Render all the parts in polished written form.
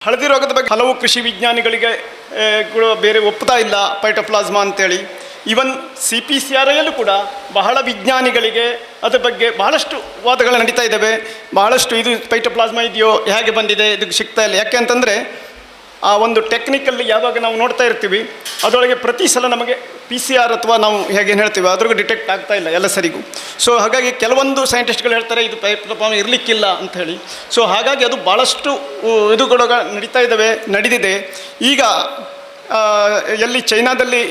ಹಳದಿ ರೋಗದ ಬಗ್ಗೆ ಹಲವು ಕೃಷಿ ವಿಜ್ಞಾನಿಗಳಿಗೆ ಬೇರೆ ಒಪ್ಪುತ್ತಾ ಇಲ್ಲ ಪೈಟೋಪ್ಲಾಸ್ಮಾ ಅಂತೇಳಿ. ಈವನ್ CPCRIಯಲ್ಲೂ ಕೂಡ ಬಹಳ ವಿಜ್ಞಾನಿಗಳಿಗೆ ಅದ್ರ ಬಗ್ಗೆ ಬಹಳಷ್ಟು ವಾದಗಳು ನಡೀತಾ ಇದ್ದಾವೆ. ಬಹಳಷ್ಟು ಇದು ಪೈಟೋಪ್ಲಾಸ್ಮಾ ಇದೆಯೋ, ಹೇಗೆ ಬಂದಿದೆ, ಇದಕ್ಕೆ ಸಿಗ್ತಾ ಇಲ್ಲ. ಯಾಕೆ ಅಂತಂದರೆ ಆ ಒಂದು ಟೆಕ್ನಿಕಲ್ಲಿ ಯಾವಾಗ ನಾವು ನೋಡ್ತಾ ಇರ್ತೀವಿ ಅದರೊಳಗೆ ಪ್ರತಿ ಸಲ ನಮಗೆ PCR ಅಥವಾ ನಾವು ಹೇಗೇನು ಹೇಳ್ತೀವಿ ಅದ್ರಿಗೂ ಡಿಟೆಕ್ಟ್ ಆಗ್ತಾ ಇಲ್ಲ ಎಲ್ಲ ಸರಿಗೂ. ಸೊ ಹಾಗಾಗಿ ಕೆಲವೊಂದು ಸೈಂಟಿಸ್ಟ್ಗಳು ಹೇಳ್ತಾರೆ ಇದು ಪೈಟೋಪ್ಲಾಸ್ಮಾ ಇರಲಿಕ್ಕಿಲ್ಲ ಅಂತ ಹೇಳಿ. ಸೊ ಹಾಗಾಗಿ ಅದು ಭಾಳಷ್ಟು ಇದುಗಳು ನಡೀತಾ ಇದ್ದಾವೆ, ನಡೆದಿದೆ. ಈಗ ಚೈನಾದಲ್ಲಿ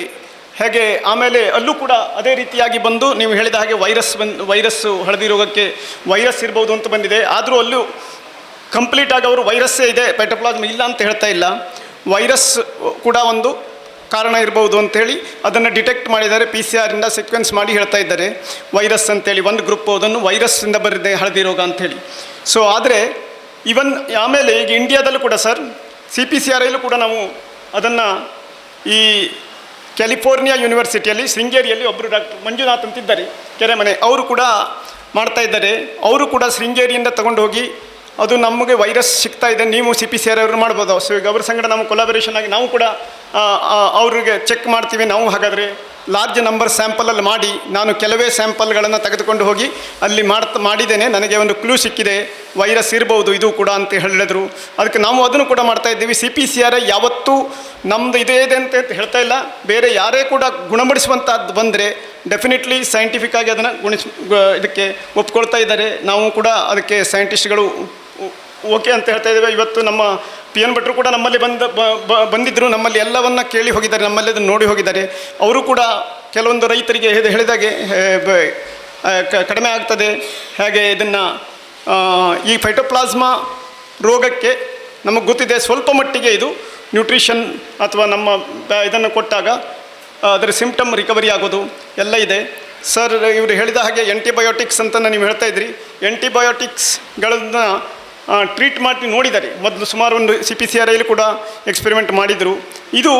ಹೇಗೆ ಆಮೇಲೆ ಅಲ್ಲೂ ಕೂಡ ಅದೇ ರೀತಿಯಾಗಿ ಬಂದು ನೀವು ಹೇಳಿದ ಹಾಗೆ ವೈರಸ್ಸು ಹಳದಿ ರೋಗಕ್ಕೆ ವೈರಸ್ ಇರ್ಬೋದು ಅಂತ ಬಂದಿದೆ. ಆದರೂ ಅಲ್ಲೂ ಕಂಪ್ಲೀಟಾಗಿ ಅವರು ವೈರಸ್ಸೇ ಇದೆ, ಪೈಟೋಪ್ಲಾಸ್ಮಾ ಇಲ್ಲ ಅಂತ ಹೇಳ್ತಾ ಇಲ್ಲ. ವೈರಸ್ ಕೂಡ ಒಂದು ಕಾರಣ ಇರ್ಬೋದು ಅಂಥೇಳಿ ಅದನ್ನು ಡಿಟೆಕ್ಟ್ ಮಾಡಿದ್ದಾರೆ. PCR ಸೀಕ್ವೆನ್ಸ್ ಮಾಡಿ ಹೇಳ್ತಾ ಇದ್ದಾರೆ ವೈರಸ್ ಅಂತೇಳಿ. ಒಂದು ಗ್ರೂಪ್ ಅದನ್ನು ವೈರಸ್ಸಿಂದ ಬರಿದೆ ಹಳದಿ ರೋಗ ಅಂಥೇಳಿ. ಸೊ ಆದರೆ ಇವನ್ ಆಮೇಲೆ ಈಗ ಇಂಡಿಯಾದಲ್ಲೂ ಕೂಡ ಸರ್ CPCRIಯಲ್ಲೂ ಕೂಡ ನಾವು ಅದನ್ನು ಈ ಕ್ಯಾಲಿಫೋರ್ನಿಯಾ ಯೂನಿವರ್ಸಿಟಿಯಲ್ಲಿ ಶೃಂಗೇರಿಯಲ್ಲಿ ಒಬ್ಬರು ಡಾಕ್ಟರ್ ಮಂಜುನಾಥ್ ಅಂತಿದ್ದಾರೆ ಕೆರೆಮನೆ, ಅವರು ಕೂಡ ಮಾಡ್ತಾ ಇದ್ದಾರೆ. ಅವರು ಕೂಡ ಶೃಂಗೇರಿಯಿಂದ ತಗೊಂಡು ಹೋಗಿ ಅದು ನಮಗೆ ವೈರಸ್ ಸಿಗ್ತಾ ಇದೆ, ನೀವು CPCRI ಅವರು ಮಾಡ್ಬೋದು. ಸೊ ಈಗ ಅವ್ರ ಸಂಗಡ ನಾವು ಕೊಲಾಬರೇಷನ್ ಆಗಿ ನಾವು ಕೂಡ ಅವ್ರಿಗೆ ಚೆಕ್ ಮಾಡ್ತೀವಿ. ನಾವು ಹಾಗಾದರೆ ಲಾರ್ಜ್ ನಂಬರ್ ಸ್ಯಾಂಪಲಲ್ಲಿ ಮಾಡಿ ನಾನು ಕೆಲವೇ ಸ್ಯಾಂಪಲ್ಗಳನ್ನು ತೆಗೆದುಕೊಂಡು ಹೋಗಿ ಅಲ್ಲಿ ಮಾಡಿದ್ದೇನೆ, ನನಗೆ ಒಂದು ಕ್ಲೂ ಸಿಕ್ಕಿದೆ, ವೈರಸ್ ಇರ್ಬೋದು ಇದು ಕೂಡ ಅಂತ ಹೇಳಿದ್ರು. ಅದಕ್ಕೆ ನಾವು ಅದನ್ನು ಕೂಡ ಮಾಡ್ತಾ ಇದ್ದೀವಿ. CPCRI ಯಾವತ್ತೂ ನಮ್ಮದು ಇದೇ ಇದೆ ಅಂತ ಹೇಳ್ತಾ ಇಲ್ಲ. ಬೇರೆ ಯಾರೇ ಕೂಡ ಗುಣಪಡಿಸುವಂಥದ್ದು ಬಂದರೆ ಡೆಫಿನೆಟ್ಲಿ ಸೈಂಟಿಫಿಕ್ಕಾಗಿ ಅದನ್ನು ಇದಕ್ಕೆ ಒಪ್ಕೊಳ್ತಾ ಇದ್ದಾರೆ. ನಾವು ಕೂಡ ಅದಕ್ಕೆ ಸೈಂಟಿಸ್ಟ್ಗಳು ಓಕೆ ಅಂತ ಹೇಳ್ತಾ ಇದ್ದೇವೆ. ಇವತ್ತು ನಮ್ಮ PN ಭಟ್ರು ಕೂಡ ನಮ್ಮಲ್ಲಿ ಬಂದಿದ್ದರು, ನಮ್ಮಲ್ಲಿ ಎಲ್ಲವನ್ನು ಕೇಳಿ ಹೋಗಿದ್ದಾರೆ, ನಮ್ಮಲ್ಲಿ ಅದನ್ನು ನೋಡಿ ಹೋಗಿದ್ದಾರೆ. ಅವರು ಕೂಡ ಕೆಲವೊಂದು ರೈತರಿಗೆ ಹೇಳಿದಾಗೆ ಕಡಿಮೆ ಆಗ್ತದೆ, ಹಾಗೆ ಇದನ್ನು ಈ ಫೈಟೋಪ್ಲಾಸ್ಮಾ ರೋಗಕ್ಕೆ ನಮಗೆ ಗೊತ್ತಿದೆ ಸ್ವಲ್ಪ ಮಟ್ಟಿಗೆ ಇದು ನ್ಯೂಟ್ರಿಷನ್ ಅಥವಾ ನಮ್ಮ ಇದನ್ನು ಕೊಟ್ಟಾಗ ಅದರ ಸಿಂಪ್ಟಮ್ ರಿಕವರಿ ಆಗೋದು ಎಲ್ಲ ಇದೆ. ಸರ್ ಇವರು ಹೇಳಿದ ಹಾಗೆ ಆ್ಯಂಟಿಬಯೋಟಿಕ್ಸ್ ಅಂತ ನೀವು ಹೇಳ್ತಾ ಇದ್ರಿ. ಆ್ಯಂಟಿಬಯೋಟಿಕ್ಸ್ಗಳನ್ನು ಟ್ರೀಟ್ ಮಾಡಿ ನೋಡಿದ್ದಾರೆ ಮೊದಲು ಸುಮಾರು ಒಂದು CPCRIಯಲ್ಲಿ ಕೂಡ ಎಕ್ಸ್ಪೆರಿಮೆಂಟ್ ಮಾಡಿದರು. ಇದು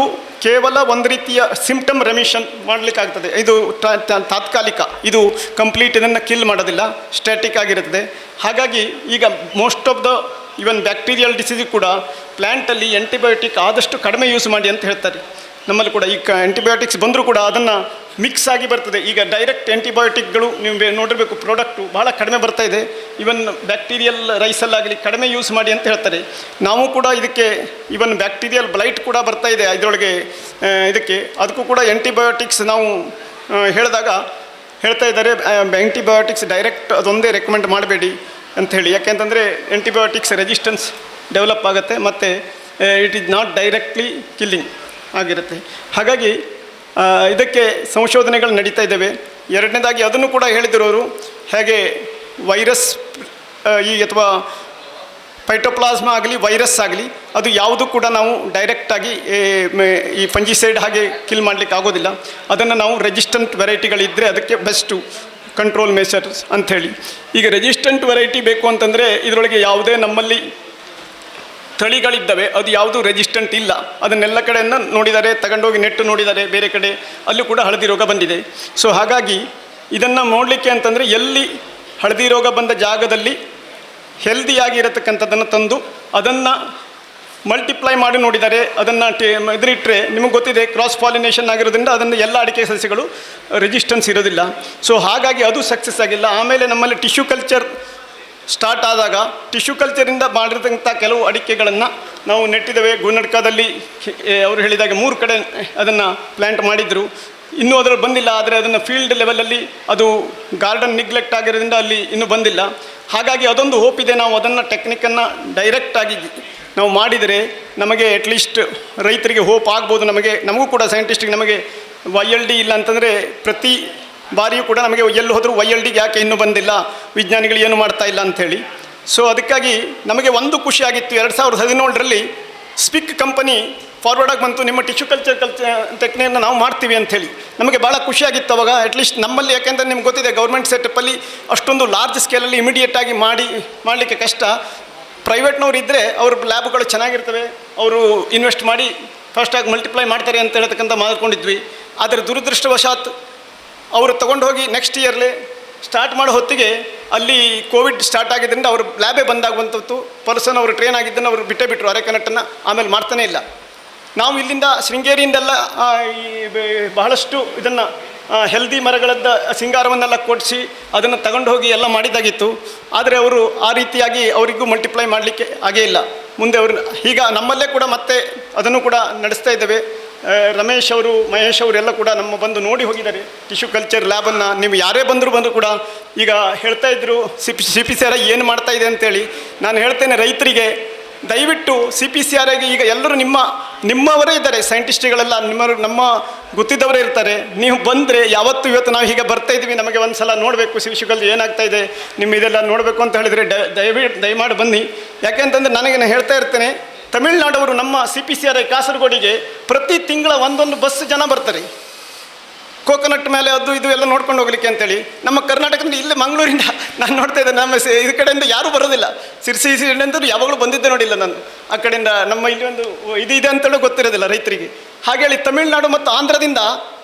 ಕೇವಲ ಒಂದು ರೀತಿಯ ಸಿಂಪ್ಟಮ್ ರೆಮಿಷನ್ ಮಾಡಲಿಕ್ಕಾಗ್ತದೆ. ಇದು ತಾತ್ಕಾಲಿಕ, ಇದು ಕಂಪ್ಲೀಟ್ ಇದನ್ನು ಕಿಲ್ ಮಾಡೋದಿಲ್ಲ, ಸ್ಟ್ಯಾಟಿಕ್ ಆಗಿರುತ್ತದೆ. ಹಾಗಾಗಿ ಈಗ most of the even bacterial disease ಕೂಡ ಪ್ಲ್ಯಾಂಟಲ್ಲಿ ಆ್ಯಂಟಿಬಯೋಟಿಕ್ ಆದಷ್ಟು ಕಡಿಮೆ ಯೂಸ್ ಮಾಡಿ ಅಂತ ಹೇಳ್ತಾರೆ. ನಮ್ಮಲ್ಲಿ ಕೂಡ ಈಗ ಆ್ಯಂಟಿಬಯೋಟಿಕ್ಸ್ ಬಂದರೂ ಕೂಡ ಅದನ್ನು ಮಿಕ್ಸ್ ಆಗಿ ಬರ್ತದೆ. ಈಗ ಡೈರೆಕ್ಟ್ ಆ್ಯಂಟಿಬಯೋಟಿಕ್ಗಳು ನೀವು ನೋಡಿರಬೇಕು, ಪ್ರಾಡಕ್ಟು ಭಾಳ ಕಡಿಮೆ ಬರ್ತಾ ಇದೆ. ಈವನ್ ಬ್ಯಾಕ್ಟೀರಿಯಲ್ ರೈಸಲ್ಲಾಗಲಿ ಕಡಿಮೆ ಯೂಸ್ ಮಾಡಿ ಅಂತ ಹೇಳ್ತಾರೆ. ನಾವು ಕೂಡ ಇದಕ್ಕೆ ಈವನ್ ಬ್ಯಾಕ್ಟೀರಿಯಲ್ ಬ್ಲೈಟ್ ಕೂಡ ಬರ್ತಾ ಇದೆ ಇದರೊಳಗೆ ಇದಕ್ಕೆ, ಅದಕ್ಕೂ ಕೂಡ ಆ್ಯಂಟಿಬಯೋಟಿಕ್ಸ್ ನಾವು ಹೇಳಿದಾಗ ಹೇಳ್ತಾ ಇದ್ದಾರೆ ಆ್ಯಂಟಿಬಯೋಟಿಕ್ಸ್ ಡೈರೆಕ್ಟ್ ಅದೊಂದೇ ರೆಕಮೆಂಡ್ ಮಾಡಬೇಡಿ ಅಂಥೇಳಿ. ಯಾಕೆಂತಂದರೆ ಆ್ಯಂಟಿಬಯೋಟಿಕ್ಸ್ ರೆಸಿಸ್ಟೆನ್ಸ್ ಡೆವಲಪ್ ಆಗುತ್ತೆ ಮತ್ತು it is not directly killing ಆಗಿರುತ್ತೆ. ಹಾಗಾಗಿ ಇದಕ್ಕೆ ಸಂಶೋಧನೆಗಳು ನಡೀತಾ ಇದ್ದಾವೆ. ಎರಡನೇದಾಗಿ ಅದನ್ನು ಕೂಡ ಹೇಳಿದರು ಅವರು, ಹೇಗೆ ವೈರಸ್ ಅಥವಾ ಪೈಟೋಪ್ಲಾಸ್ಮಾ ಆಗಲಿ ವೈರಸ್ ಆಗಲಿ ಅದು ಯಾವುದು ಕೂಡ ನಾವು ಡೈರೆಕ್ಟಾಗಿ ಈ ಫಂಜಿಸೈಡ್ ಹಾಗೆ ಕಿಲ್ ಮಾಡಲಿಕ್ಕೆ ಆಗೋದಿಲ್ಲ. ಅದನ್ನು ನಾವು ರೆಸಿಸ್ಟೆಂಟ್ ವೆರೈಟಿಗಳಿದ್ದರೆ ಅದಕ್ಕೆ ಬೆಸ್ಟು ಕಂಟ್ರೋಲ್ ಮೆಷರ್ಸ್ ಅಂಥೇಳಿ. ಈಗ ರೆಸಿಸ್ಟೆಂಟ್ ವೆರೈಟಿ ಬೇಕು ಅಂತಂದರೆ ಇದರೊಳಗೆ ಯಾವುದೇ ನಮ್ಮಲ್ಲಿ ತಳಿಗಳಿದ್ದಾವೆ ಅದು ಯಾವುದೂ ರೆಸಿಸ್ಟೆಂಟ್ ಇಲ್ಲ. ಅದನ್ನೆಲ್ಲ ಕಡೆಯನ್ನು ನೋಡಿದ್ದಾರೆ, ತಗೊಂಡೋಗಿ ನೆಟ್ಟು ನೋಡಿದ್ದಾರೆ, ಬೇರೆ ಕಡೆ ಅಲ್ಲೂ ಕೂಡ ಹಳದಿ ರೋಗ ಬಂದಿದೆ. ಸೊ ಹಾಗಾಗಿ ಇದನ್ನು ನೋಡಲಿಕ್ಕೆ ಅಂತಂದರೆ ಎಲ್ಲಿ ಹಳದಿ ರೋಗ ಬಂದ ಜಾಗದಲ್ಲಿ ಹೆಲ್ದಿಯಾಗಿರತಕ್ಕಂಥದ್ದನ್ನು ತಂದು ಅದನ್ನು ಮಲ್ಟಿಪ್ಲೈ ಮಾಡಿ ನೋಡಿದ್ದಾರೆ. ಅದನ್ನು ಇದರಿಟ್ಟರೆ ನಿಮಗೆ ಗೊತ್ತಿದೆ ಕ್ರಾಸ್ ಪಾಲಿನೇಷನ್ ಆಗಿರೋದ್ರಿಂದ ಅದನ್ನು ಎಲ್ಲ ಅಡಿಕೆ ಸಸ್ಯಗಳು ರೆಸಿಸ್ಟೆನ್ಸ್ ಇರೋದಿಲ್ಲ. ಸೊ ಹಾಗಾಗಿ ಅದು ಸಕ್ಸಸ್ ಆಗಿಲ್ಲ. ಆಮೇಲೆ ನಮ್ಮಲ್ಲಿ ಟಿಶ್ಯೂ ಕಲ್ಚರ್ ಸ್ಟಾರ್ಟ್ ಆದಾಗ ಟಿಶ್ಯೂ ಕಲ್ಚರಿಂದ ಮಾಡಿರ್ತಕ್ಕಂಥ ಕೆಲವು ಅಡಿಕೆಗಳನ್ನು ನಾವು ನೆಟ್ಟಿದ್ದೇವೆ. ಗುಣಡ್ಕದಲ್ಲಿ ಅವರು ಹೇಳಿದಾಗ 3 ಕಡೆ ಅದನ್ನು ಪ್ಲ್ಯಾಂಟ್ ಮಾಡಿದರು, ಇನ್ನೂ ಅದರಲ್ಲಿ ಬಂದಿಲ್ಲ. ಆದರೆ ಅದನ್ನು ಫೀಲ್ಡ್ ಲೆವೆಲಲ್ಲಿ ಅದು ಗಾರ್ಡನ್ ನಿಗ್ಲೆಕ್ಟ್ ಆಗಿರೋದ್ರಿಂದ ಅಲ್ಲಿ ಇನ್ನೂ ಬಂದಿಲ್ಲ. ಹಾಗಾಗಿ ಅದೊಂದು ಹೋಪ್ ಇದೆ. ನಾವು ಅದನ್ನು ಟೆಕ್ನಿಕನ್ನು ಡೈರೆಕ್ಟಾಗಿ ನಾವು ಮಾಡಿದರೆ ನಮಗೆ ಅಟ್ಲೀಸ್ಟ್ ರೈತರಿಗೆ ಹೋಪ್ ಆಗ್ಬೋದು. ನಮಗೂ ಕೂಡ ಸೈಂಟಿಸ್ಟಿಗೆ ನಮಗೆ YLD ಇಲ್ಲ ಅಂತಂದರೆ ಪ್ರತಿ ಬಾರಿಯೂ ಕೂಡ ನಮಗೆ ಎಲ್ಲಿ ಹೋದರೂ YLD ಯಾಕೆ ಇನ್ನೂ ಬಂದಿಲ್ಲ, ವಿಜ್ಞಾನಿಗಳು ಏನು ಮಾಡ್ತಾ ಇಲ್ಲ ಅಂಥೇಳಿ. ಸೊ ಅದಕ್ಕಾಗಿ ನಮಗೆ ಒಂದು ಖುಷಿಯಾಗಿತ್ತು, 2017ರಲ್ಲಿ ಸ್ಪಿಕ್ ಕಂಪನಿ ಫಾರ್ವರ್ಡಾಗಿ ಬಂತು, ನಿಮ್ಮ ಟಿಶ್ಯೂ ಕಲ್ಚರ್ ಟೆಕ್ನಿಕನ್ನು ನಾವು ಮಾಡ್ತೀವಿ ಅಂಥೇಳಿ. ನಮಗೆ ಭಾಳ ಖುಷಿಯಾಗಿತ್ತು ಅವಾಗ. ಅಟ್ಲೀಸ್ಟ್ ನಮ್ಮಲ್ಲಿ ಯಾಕೆಂದರೆ ನಿಮ್ಗೆ ಗೊತ್ತಿದೆ ಗೌರ್ಮೆಂಟ್ ಸೆಟಪ್ಪಲ್ಲಿ ಅಷ್ಟೊಂದು ಲಾರ್ಜ್ ಸ್ಕೇಲಲ್ಲಿ ಇಮಿಡಿಯೇಟಾಗಿ ಮಾಡಲಿಕ್ಕೆ ಕಷ್ಟ. ಪ್ರೈವೇಟ್ನವ್ರು ಇದ್ದರೆ ಅವ್ರ ಲ್ಯಾಬ್ಗಳು ಚೆನ್ನಾಗಿರ್ತವೆ, ಅವರು ಇನ್ವೆಸ್ಟ್ ಮಾಡಿ ಫಸ್ಟಾಗಿ ಮಲ್ಟಿಪ್ಲೈ ಮಾಡ್ತಾರೆ ಅಂತ ಹೇಳ್ತಕ್ಕಂಥ ಮಾಡ್ಕೊಂಡಿದ್ವಿ. ಆದರೆ ದುರದೃಷ್ಟವಶಾತ್ ಅವರು ತೊಗೊಂಡು ಹೋಗಿ ನೆಕ್ಸ್ಟ್ ಇಯರ್ಲೇ ಸ್ಟಾರ್ಟ್ ಮಾಡೋ ಹೊತ್ತಿಗೆ ಅಲ್ಲಿ ಕೋವಿಡ್ ಸ್ಟಾರ್ಟ್ ಆಗಿದ್ದರಿಂದ ಅವರು ಲ್ಯಾಬೇ ಬಂದಾಗುವಂಥದ್ದು. ಪರ್ಸನ್ ಅವರು ಟ್ರೈನ್ ಆಗಿದ್ದನ್ನು ಅವರು ಬಿಟ್ಟೇ ಬಿಟ್ಟರು ಅರೆಕನಟ್ಟನ್ನು, ಆಮೇಲೆ ಮಾಡ್ತಾನೇ ಇಲ್ಲ. ನಾವು ಇಲ್ಲಿಂದ ಶೃಂಗೇರಿಯಿಂದೆಲ್ಲ ಈ ಬಹಳಷ್ಟು ಇದನ್ನು ಹೆಲ್ದಿ ಮರಗಳದ್ದ ಸಿಂಗಾರವನ್ನೆಲ್ಲ ಕೊಡಿಸಿ ಅದನ್ನು ತಗೊಂಡು ಹೋಗಿ ಎಲ್ಲ ಮಾಡಿದ್ದಾಗಿತ್ತು. ಆದರೆ ಅವರು ಆ ರೀತಿಯಾಗಿ ಅವರಿಗೂ ಮಲ್ಟಿಪ್ಲೈ ಮಾಡಲಿಕ್ಕೆ ಆಗೇ ಇಲ್ಲ. ಮುಂದೆ ಅವರು ಈಗ ನಮ್ಮಲ್ಲೇ ಕೂಡ ಮತ್ತೆ ಅದನ್ನು ಕೂಡ ನಡೆಸ್ತಾ ಇದ್ದೇವೆ. ರಮೇಶ್ ಅವರು, ಮಹೇಶ್ ಅವರು ಎಲ್ಲ ಕೂಡ ನಮ್ಮ ಬಂದು ನೋಡಿ ಹೋಗಿದ್ದಾರೆ ಟಿಶ್ಯೂ ಕಲ್ಚರ್ ಲ್ಯಾಬನ್ನು. ನೀವು ಯಾರೇ ಬಂದರೂ ಕೂಡ ಈಗ ಹೇಳ್ತಾ ಇದ್ದರು CPCR ಏನು ಮಾಡ್ತಾ ಇದೆ ಅಂತೇಳಿ. ನಾನು ಹೇಳ್ತೇನೆ ರೈತರಿಗೆ, ದಯವಿಟ್ಟು CPCRಗೆ ಈಗ ಎಲ್ಲರೂ ನಿಮ್ಮವರೇ ಇದ್ದಾರೆ, ಸೈಂಟಿಸ್ಟ್ಗಳೆಲ್ಲ ನಮ್ಮ ಗೊತ್ತಿದ್ದವರೇ ಇರ್ತಾರೆ. ನೀವು ಬಂದರೆ ಇವತ್ತು ನಾವು ಹೀಗೆ ಬರ್ತಾ ಇದ್ದೀವಿ, ನಮಗೆ ಒಂದು ಸಲ ನೋಡಬೇಕು ಶಿವಶಿಗಲ್ಲಿ ಏನಾಗ್ತಾ ಇದೆ, ನಿಮ್ಮ ಇದೆಲ್ಲ ನೋಡಬೇಕು ಅಂತ ಹೇಳಿದರೆ ದಯಮಾಡಿ ಬನ್ನಿ. ಯಾಕೆಂತಂದರೆ ನಾನು ಹೇಳ್ತಾ ಇರ್ತೇನೆ, ತಮಿಳುನಾಡವರು ನಮ್ಮ CPCR ಕಾಸರಗೋಡಿಗೆ ಪ್ರತಿ ತಿಂಗಳ ಒಂದೊಂದು ಬಸ್ ಜನ ಬರ್ತಾರೆ ಕೋಕೋನಟ್ ಮೇಲೆ ಅದು ಇದು ಎಲ್ಲ ನೋಡ್ಕೊಂಡು ಹೋಗ್ಲಿಕ್ಕೆ ಅಂತೇಳಿ. ನಮ್ಮ ಕರ್ನಾಟಕದಿಂದ ಇಲ್ಲಿ ಮಂಗಳೂರಿಂದ ನಾನು ನೋಡ್ತಾ ಇದ್ದೆ, ನಮ್ಮ ಈ ಕಡೆಯಿಂದ ಯಾರೂ ಬರೋದಿಲ್ಲ. ಸಿರ್ಸಿ ಅಂತಂದ್ರೆ ಯಾವಾಗಲೂ ಬಂದಿದ್ದೆ ನೋಡಿಲ್ಲ ನಾನು ಆ ಕಡೆಯಿಂದ. ನಮ್ಮ ಇಲ್ಲಿ ಒಂದು ಇದೆ ಅಂತೇಳಿ ಗೊತ್ತಿರೋದಿಲ್ಲ ರೈತರಿಗೆ. ಹಾಗೇಳಿ ತಮಿಳುನಾಡು ಮತ್ತು ಆಂಧ್ರದಿಂದ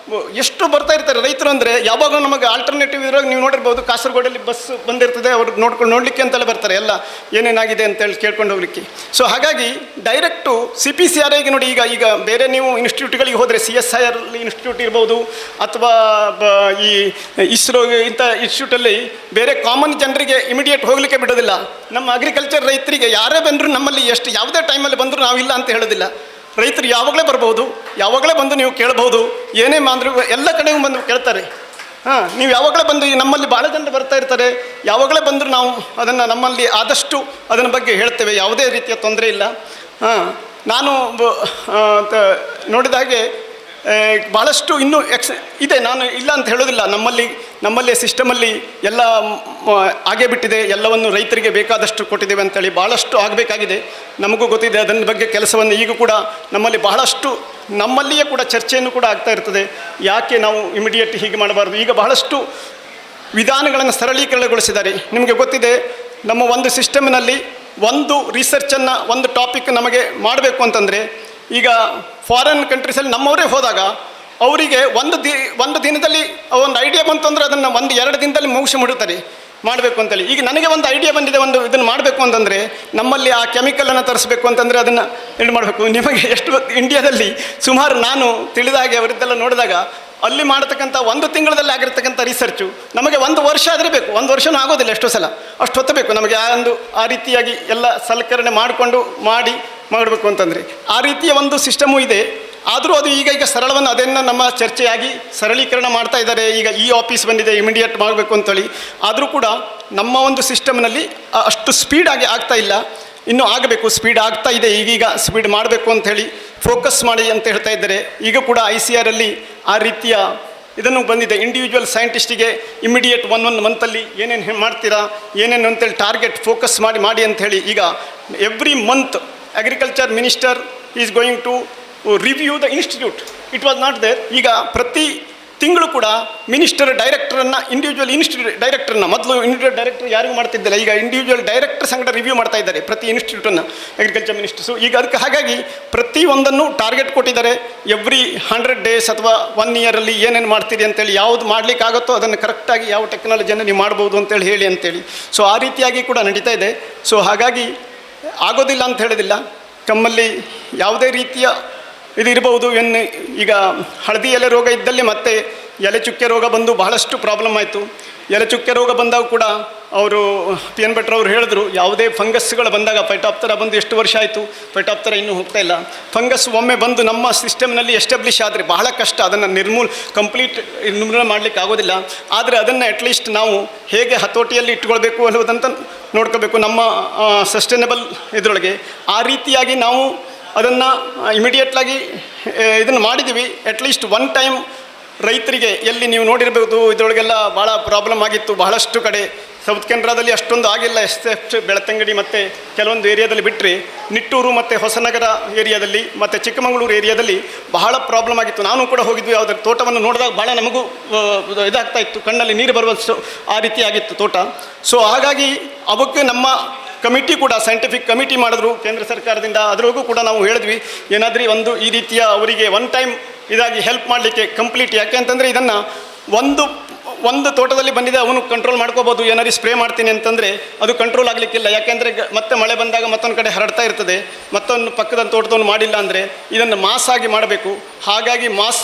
ಎಷ್ಟು ಬರ್ತಾ ಇರ್ತಾರೆ ರೈತರು. ಅಂದರೆ ಯಾವಾಗ ನಮಗೆ ಆಲ್ಟರ್ನೇಟಿವ್ ಇದ್ರಾಗ ನೀವು ನೋಡಿರ್ಬೋದು, ಕಾಸರಗೋಡಲ್ಲಿ ಬಸ್ ಬಂದಿರ್ತದೆ, ಅವ್ರು ನೋಡಲಿಕ್ಕೆ ಅಂತೆಲ್ಲ ಬರ್ತಾರೆ, ಎಲ್ಲ ಏನೇನಾಗಿದೆ ಅಂತೇಳಿ ಕೇಳ್ಕೊಂಡು ಹೋಗ್ಲಿಕ್ಕೆ. ಸೊ ಹಾಗಾಗಿ ಡೈರೆಕ್ಟು CPCRಗೆ ನೋಡಿ, ಈಗ ಬೇರೆ ನೀವು ಇನ್ಸ್ಟಿಟ್ಯೂಟ್ಗಳಿಗೆ ಹೋದರೆ CSIR ಇನ್ಸ್ಟಿಟ್ಯೂಟ್ ಇರ್ಬೋದು, ಅಥವಾ ಈ ಇಸ್ರೋ ಇಂಥ ಇನ್ಸ್ಟಿಟ್ಯೂಟಲ್ಲಿ ಬೇರೆ ಕಾಮನ್ ಜನರಿಗೆ ಇಮಿಡಿಯೇಟ್ ಹೋಗಲಿಕ್ಕೆ ಬಿಡೋದಿಲ್ಲ. ನಮ್ಮ ಅಗ್ರಿಕಲ್ಚರ್ ರೈತರಿಗೆ ಯಾರೇ ಬಂದರೂ ನಮ್ಮಲ್ಲಿ ಯಾವುದೇ ಟೈಮಲ್ಲಿ ಬಂದರೂ ನಾವಿಲ್ಲ ಅಂತ ಹೇಳೋದಿಲ್ಲ. ರೈತರು ಯಾವಾಗಲೇ ಬರ್ಬೋದು, ಯಾವಾಗಲೇ ಬಂದು ನೀವು ಕೇಳ್ಬೋದು. ಏನೇ ಅಂದರೂ ಎಲ್ಲ ಕಡೆಗೂ ಬಂದು ಕೇಳ್ತಾರೆ. ನೀವು ಯಾವಾಗಲೇ ಬಂದು, ನಮ್ಮಲ್ಲಿ ಭಾಳ ಜನ ಬರ್ತಾ ಇರ್ತಾರೆ, ಯಾವಾಗಲೇ ಬಂದರೂ ನಾವು ಅದನ್ನು ನಮ್ಮಲ್ಲಿ ಆದಷ್ಟು ಅದನ್ನ ಬಗ್ಗೆ ಹೇಳ್ತೇವೆ, ಯಾವುದೇ ರೀತಿಯ ತೊಂದರೆ ಇಲ್ಲ. ನಾನು ನೋಡಿದ ಹಾಗೆ ಭಾಳಷ್ಟು ಇನ್ನೂ ಇದೆ, ನಾನು ಇಲ್ಲ ಅಂತ ಹೇಳೋದಿಲ್ಲ. ನಮ್ಮಲ್ಲಿ ಸಿಸ್ಟಮಲ್ಲಿ ಎಲ್ಲ ಆಗೇ ಬಿಟ್ಟಿದೆ, ಎಲ್ಲವನ್ನು ರೈತರಿಗೆ ಬೇಕಾದಷ್ಟು ಕೊಟ್ಟಿದ್ದೇವೆ ಅಂತೇಳಿ. ಭಾಳಷ್ಟು ಆಗಬೇಕಾಗಿದೆ, ನಮಗೂ ಗೊತ್ತಿದೆ ಅದನ್ನ ಬಗ್ಗೆ ಕೆಲಸವನ್ನು. ಈಗ ಕೂಡ ನಮ್ಮಲ್ಲಿಯೇ ಕೂಡ ಚರ್ಚೆಯನ್ನು ಕೂಡ ಆಗ್ತಾ ಇರ್ತದೆ, ಯಾಕೆ ನಾವು ಇಮಿಡಿಯೇಟ್ ಹೀಗೆ ಮಾಡಬಾರ್ದು. ಈಗ ಬಹಳಷ್ಟು ವಿಧಾನಗಳನ್ನು ಸರಳೀಕರಣಗೊಳಿಸಿದ್ದಾರೆ. ನಿಮಗೆ ಗೊತ್ತಿದೆ, ನಮ್ಮ ಒಂದು ಸಿಸ್ಟಮ್ನಲ್ಲಿ ಒಂದು ರಿಸರ್ಚನ್ನು, ಒಂದು ಟಾಪಿಕ್ ನಮಗೆ ಮಾಡಬೇಕು ಅಂತಂದರೆ, ಈಗ ಫಾರಿನ್ ಕಂಟ್ರೀಸಲ್ಲಿ ನಮ್ಮವರೇ ಹೋದಾಗ ಅವರಿಗೆ ಒಂದು ದಿನದಲ್ಲಿ ಒಂದು ಐಡಿಯಾ ಬಂತು ಅಂದರೆ ಅದನ್ನು 1-2 ದಿನದಲ್ಲಿ ಮುಗಿಸಿ ಮುಡುತ್ತಾರೆ ಮಾಡಬೇಕು ಅಂತೇಳಿ. ಈಗ ನನಗೆ ಒಂದು ಐಡಿಯಾ ಬಂದಿದೆ, ಇದನ್ನು ಮಾಡಬೇಕು ಅಂತಂದರೆ ನಮ್ಮಲ್ಲಿ ಆ ಕೆಮಿಕಲನ್ನು ತರಿಸ್ಬೇಕು ಅಂತಂದರೆ ಅದನ್ನು ಮಾಡಬೇಕು. ನಿಮಗೆ ಎಷ್ಟು ಇಂಡಿಯಾದಲ್ಲಿ ಸುಮಾರು ನಾನು ತಿಳಿದ ಹಾಗೆ ಅವರಿದ್ದೆಲ್ಲ ನೋಡಿದಾಗ ಅಲ್ಲಿ ಮಾಡತಕ್ಕಂಥ 1 ತಿಂಗಳಲ್ಲಿ ಆಗಿರ್ತಕ್ಕಂಥ ರಿಸರ್ಚು ನಮಗೆ 1 ವರ್ಷ ಆದರೆ ಬೇಕು. 1 ವರ್ಷವೂ ಆಗೋದಿಲ್ಲ, ಎಷ್ಟೋ ಸಲ ಅಷ್ಟು ಹೊತ್ತು ಬೇಕು ನಮಗೆ. ಆ ರೀತಿಯಾಗಿ ಎಲ್ಲ ಸಲಕರಣೆ ಮಾಡಬೇಕು ಅಂತಂದರೆ ಆ ರೀತಿಯ ಒಂದು ಸಿಸ್ಟಮು ಇದೆ. ಆದರೂ ಅದು ಈಗ ಸರಳವನ್ನು ಅದನ್ನು ನಮ್ಮ ಚರ್ಚೆಯಾಗಿ ಸರಳೀಕರಣ ಮಾಡ್ತಾ ಇದ್ದಾರೆ. ಈಗ ಆಫೀಸ್ ಬಂದಿದೆ, ಇಮಿಡಿಯೇಟ್ ಮಾಡಬೇಕು ಅಂತೇಳಿ. ಆದರೂ ಕೂಡ ನಮ್ಮ ಒಂದು ಸಿಸ್ಟಮ್ನಲ್ಲಿ ಅಷ್ಟು ಸ್ಪೀಡಾಗಿ ಆಗ್ತಾ ಇಲ್ಲ, ಇನ್ನೂ ಆಗಬೇಕು, ಸ್ಪೀಡ್ ಆಗ್ತಾ ಇದೆ. ಈಗೀಗ ಸ್ಪೀಡ್ ಮಾಡಬೇಕು ಅಂಥೇಳಿ ಫೋಕಸ್ ಮಾಡಿ ಅಂತ ಹೇಳ್ತಾ ಇದ್ದಾರೆ. ಈಗ ಕೂಡ ICRಲ್ಲಿ ಆ ರೀತಿಯ ಇದನ್ನು ಬಂದಿದೆ. ಇಂಡಿವಿಜುವಲ್ ಸೈಂಟಿಸ್ಟಿಗೆ ಇಮಿಡಿಯೇಟ್ 1 ಮಂತಲ್ಲಿ ಏನೇನು ಮಾಡ್ತೀರಾ, ಏನೇನು ಅಂತೇಳಿ ಟಾರ್ಗೆಟ್ ಫೋಕಸ್ ಮಾಡಿ ಅಂಥೇಳಿ. ಈಗ every month agriculture minister is going to review the institute. It was not there. ಈಗ ಪ್ರತಿ ತಿಂಗಳು ಕೂಡ ಮಿನಿಸ್ಟರ್ ಡೈರೆಕ್ಟರನ್ನು, ಇಂಡಿವಿಜುವಲ್ ಇನ್ಸ್ಟಿಟ್ಯೂಟ್ ಡೈರೆಕ್ಟರ್ನ, ಮೊದಲು ಇಂಡಿವಿಜುವಲ್ ಡೈರೆಕ್ಟರ್ ಯಾರಿಗೂ ಮಾಡ್ತಿದ್ದಿಲ್ಲ, ಈಗ ಇಂಡಿವಿಜುವಲ್ ಡೈರೆಕ್ಟರ್ ಸಂಗಡ ರಿವ್ಯೂ ಮಾಡ್ತಾ ಇದ್ದಾರೆ ಪ್ರತಿ ಇನ್ಸ್ಟಿಟ್ಯೂಟನ್ನು, ಅಗ್ರಿಕಲ್ಚರ್ ಮಿನಿಸ್ಟರ್ಸು. ಈಗ ಅದಕ್ಕೆ ಹಾಗಾಗಿ ಪ್ರತಿಯೊಂದನ್ನು ಟಾರ್ಗೆಟ್ ಕೊಟ್ಟಿದ್ದಾರೆ. ಎವ್ರಿ 100 ಡೇಸ್ ಅಥವಾ 1 ಇಯರಲ್ಲಿ ಏನೇನು ಮಾಡ್ತೀರಿ ಅಂತೇಳಿ, ಯಾವುದು ಮಾಡಲಿಕ್ಕಾಗುತ್ತೋ ಅದನ್ನು ಕರೆಕ್ಟಾಗಿ ಯಾವ ಟೆಕ್ನಾಲಜಿಯನ್ನು ನೀವು ಮಾಡ್ಬೋದು ಅಂತೇಳಿ ಹೇಳಿ ಅಂತೇಳಿ. ಸೊ ಆ ರೀತಿಯಾಗಿ ಕೂಡ ನಡೀತಾ ಇದೆ. ಸೊ ಹಾಗಾಗಿ ಆಗೋದಿಲ್ಲ ಅಂತ ಹೇಳೋದಿಲ್ಲ, ನಮ್ಮಲ್ಲಿ ಯಾವುದೇ ರೀತಿಯ ಇದು ಇರಬಹುದು. ಈಗ ಹಳದಿ ಎಲೆ ರೋಗ ಇದ್ದಲ್ಲಿ ಮತ್ತೆ ಎಲೆ ಚುಕ್ಕೆ ರೋಗ ಬಂದು ಬಹಳಷ್ಟು ಪ್ರಾಬ್ಲಮ್ ಆಯಿತು. ಎಲೆ ಚುಕ್ಕೆ ರೋಗ ಬಂದಾಗ ಕೂಡ ಅವರು PN ಭಟ್ರು ಅವರು ಹೇಳಿದ್ರು, ಯಾವುದೇ ಫಂಗಸ್ಗಳು ಬಂದಾಗ, ಫೈಟಾಪ್ತರಾ ಬಂದು ಎಷ್ಟು ವರ್ಷ ಆಯಿತು, ಫೈಟಾಪ್ತರಾ ಇನ್ನೂ ಹೋಗ್ತಾ ಇಲ್ಲ. ಫಂಗಸ್ ಒಮ್ಮೆ ಬಂದು ನಮ್ಮ ಸಿಸ್ಟಮ್ನಲ್ಲಿ ಎಸ್ಟಾಬ್ಲಿಷ್ ಆದರೆ ಬಹಳ ಕಷ್ಟ, ಅದನ್ನು ಕಂಪ್ಲೀಟ್ ನಿರ್ಮೂಲನೆ ಮಾಡಲಿಕ್ಕೆ ಆಗೋದಿಲ್ಲ. ಆದರೆ ಅದನ್ನು ಅಟ್ಲೀಸ್ಟ್ ನಾವು ಹೇಗೆ ಹತೋಟಿಯಲ್ಲಿ ಇಟ್ಕೊಳ್ಬೇಕು ಅನ್ನೋದಂತ ನೋಡ್ಕೋಬೇಕು ನಮ್ಮ ಸಸ್ಟೈನಬಲ್ ಇದರೊಳಗೆ. ಆ ರೀತಿಯಾಗಿ ನಾವು ಅದನ್ನು ಇಮಿಡಿಯೇಟ್ಲಾಗಿ ಇದನ್ನು ಮಾಡಿದ್ದೀವಿ. ಅಟ್ಲೀಸ್ಟ್ 1 ಟೈಮ್ ರೈತರಿಗೆ ಎಲ್ಲಿ ನೀವು ನೋಡಿರ್ಬೋದು, ಇದರೊಳಗೆಲ್ಲ ಭಾಳ ಪ್ರಾಬ್ಲಮ್ ಆಗಿತ್ತು ಬಹಳಷ್ಟು ಕಡೆ. ಸೌತ್ ಕೆನರಾದಲ್ಲಿ ಅಷ್ಟೊಂದು ಆಗಿಲ್ಲ, ಎಕ್ಸೆಪ್ಟ್ ಬೆಳ್ತಂಗಡಿ ಮತ್ತು ಕೆಲವೊಂದು ಏರಿಯಾದಲ್ಲಿ ಬಿಟ್ಟರೆ, ನಿಟ್ಟೂರು ಮತ್ತು ಹೊಸನಗರ ಏರಿಯಾದಲ್ಲಿ ಮತ್ತು ಚಿಕ್ಕಮಗಳೂರು ಏರಿಯಾದಲ್ಲಿ ಬಹಳ ಪ್ರಾಬ್ಲಮ್ ಆಗಿತ್ತು. ನಾನು ಕೂಡ ಹೋಗಿದ್ವಿ, ಯಾವುದ್ರ ತೋಟವನ್ನು ನೋಡಿದಾಗ ಭಾಳ ನಮಗೂ ಇದಾಗ್ತಾ ಇತ್ತು, ಕಣ್ಣಲ್ಲಿ ನೀರು ಬರುವಷ್ಟು ಆ ರೀತಿ ಆಗಿತ್ತು ತೋಟ. ಸೊ ಹಾಗಾಗಿ ಅವಕ್ಕೆ ನಮ್ಮ ಕಮಿಟಿ ಕೂಡ ಸೈಂಟಿಫಿಕ್ ಕಮಿಟಿ ಮಾಡಿದ್ರು ಕೇಂದ್ರ ಸರ್ಕಾರದಿಂದ. ಅದರೊಳಗೂ ಕೂಡ ನಾವು ಹೇಳಿದ್ವಿ, ಏನಾದರೂ ಒಂದು ಈ ರೀತಿಯ ಅವರಿಗೆ 1 ಟೈಮ್ ಇದಾಗಿ ಹೆಲ್ಪ್ ಮಾಡಲಿಕ್ಕೆ ಕಂಪ್ಲೀಟ್. ಯಾಕೆ ಅಂತಂದರೆ ಇದನ್ನು ಒಂದು ತೋಟದಲ್ಲಿ ಬಂದಿದೆ ಅವನು ಕಂಟ್ರೋಲ್ ಮಾಡ್ಕೋಬೋದು, ಏನಾದ್ರು ಸ್ಪ್ರೇ ಮಾಡ್ತೀನಿ ಅಂತಂದರೆ ಅದು ಕಂಟ್ರೋಲ್ ಆಗಲಿಕ್ಕಿಲ್ಲ. ಯಾಕೆಂದರೆ ಮತ್ತೆ ಮಳೆ ಬಂದಾಗ ಮತ್ತೊಂದು ಕಡೆ ಹರಡ್ತಾ ಇರ್ತದೆ, ಮತ್ತೊಂದು ಪಕ್ಕದ ತೋಟದವನು ಮಾಡಿಲ್ಲ ಅಂದರೆ ಇದನ್ನು ಮಾಸ್ ಆಗಿ ಮಾಡಬೇಕು. ಹಾಗಾಗಿ ಮಾಸ್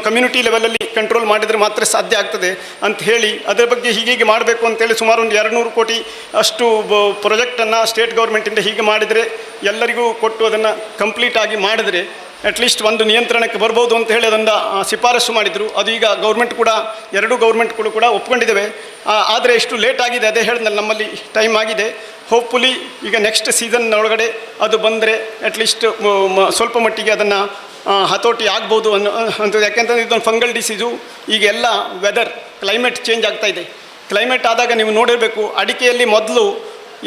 ಕಮ್ಯುನಿಟಿ ಲೆವೆಲಲ್ಲಿ ಕಂಟ್ರೋಲ್ ಮಾಡಿದರೆ ಮಾತ್ರ ಸಾಧ್ಯ ಆಗ್ತದೆ ಅಂತ ಹೇಳಿ ಅದರ ಬಗ್ಗೆ ಹೀಗೆ ಮಾಡಬೇಕು ಅಂತೇಳಿ ಸುಮಾರು ಒಂದು 200 ಕೋಟಿ ಅಷ್ಟು ಪ್ರಾಜೆಕ್ಟನ್ನು ಸ್ಟೇಟ್ ಗೌರ್ಮೆಂಟಿಂದ ಹೀಗೆ ಮಾಡಿದರೆ ಎಲ್ಲರಿಗೂ ಕೊಟ್ಟು ಅದನ್ನು ಕಂಪ್ಲೀಟ್ ಆಗಿ ಮಾಡಿದರೆ ಅಟ್ಲೀಸ್ಟ್ ಒಂದು ನಿಯಂತ್ರಣಕ್ಕೆ ಬರ್ಬೋದು ಅಂತ ಹೇಳಿ ಅದನ್ನು ಶಿಫಾರಸು ಮಾಡಿದರು. ಅದು ಈಗ ಗೌರ್ಮೆಂಟ್ ಕೂಡ, ಎರಡೂ ಗೌರ್ಮೆಂಟ್ಗಳು ಕೂಡ ಒಪ್ಕೊಂಡಿದ್ದೇವೆ. ಆದರೆ ಎಷ್ಟು ಲೇಟ್ ಆಗಿದೆ, ಅದೇ ಹೇಳಿದ್ನಲ್ಲ, ನಮ್ಮಲ್ಲಿ ಟೈಮ್ ಆಗಿದೆ. ಹೋಪ್ಫುಲಿ ಈಗ ನೆಕ್ಸ್ಟ್ ಸೀಸನ್ ಒಳಗಡೆ ಅದು ಬಂದರೆ ಅಟ್ಲೀಸ್ಟ್ ಸ್ವಲ್ಪ ಮಟ್ಟಿಗೆ ಅದನ್ನು ಹತೋಟಿ ಆಗ್ಬೋದು ಅಂತ. ಯಾಕೆಂತಂದರೆ ಇದೊಂದು ಫಂಗಲ್ ಡಿಸೀಸು. ಈಗ ಎಲ್ಲ ವೆದರ್ ಕ್ಲೈಮೇಟ್ ಚೇಂಜ್ ಆಗ್ತಾ ಇದೆ. ಕ್ಲೈಮೇಟ್ ಆದಾಗ ನೀವು ನೋಡಿರಬೇಕು, ಅಡಿಕೆಯಲ್ಲಿ ಮೊದಲು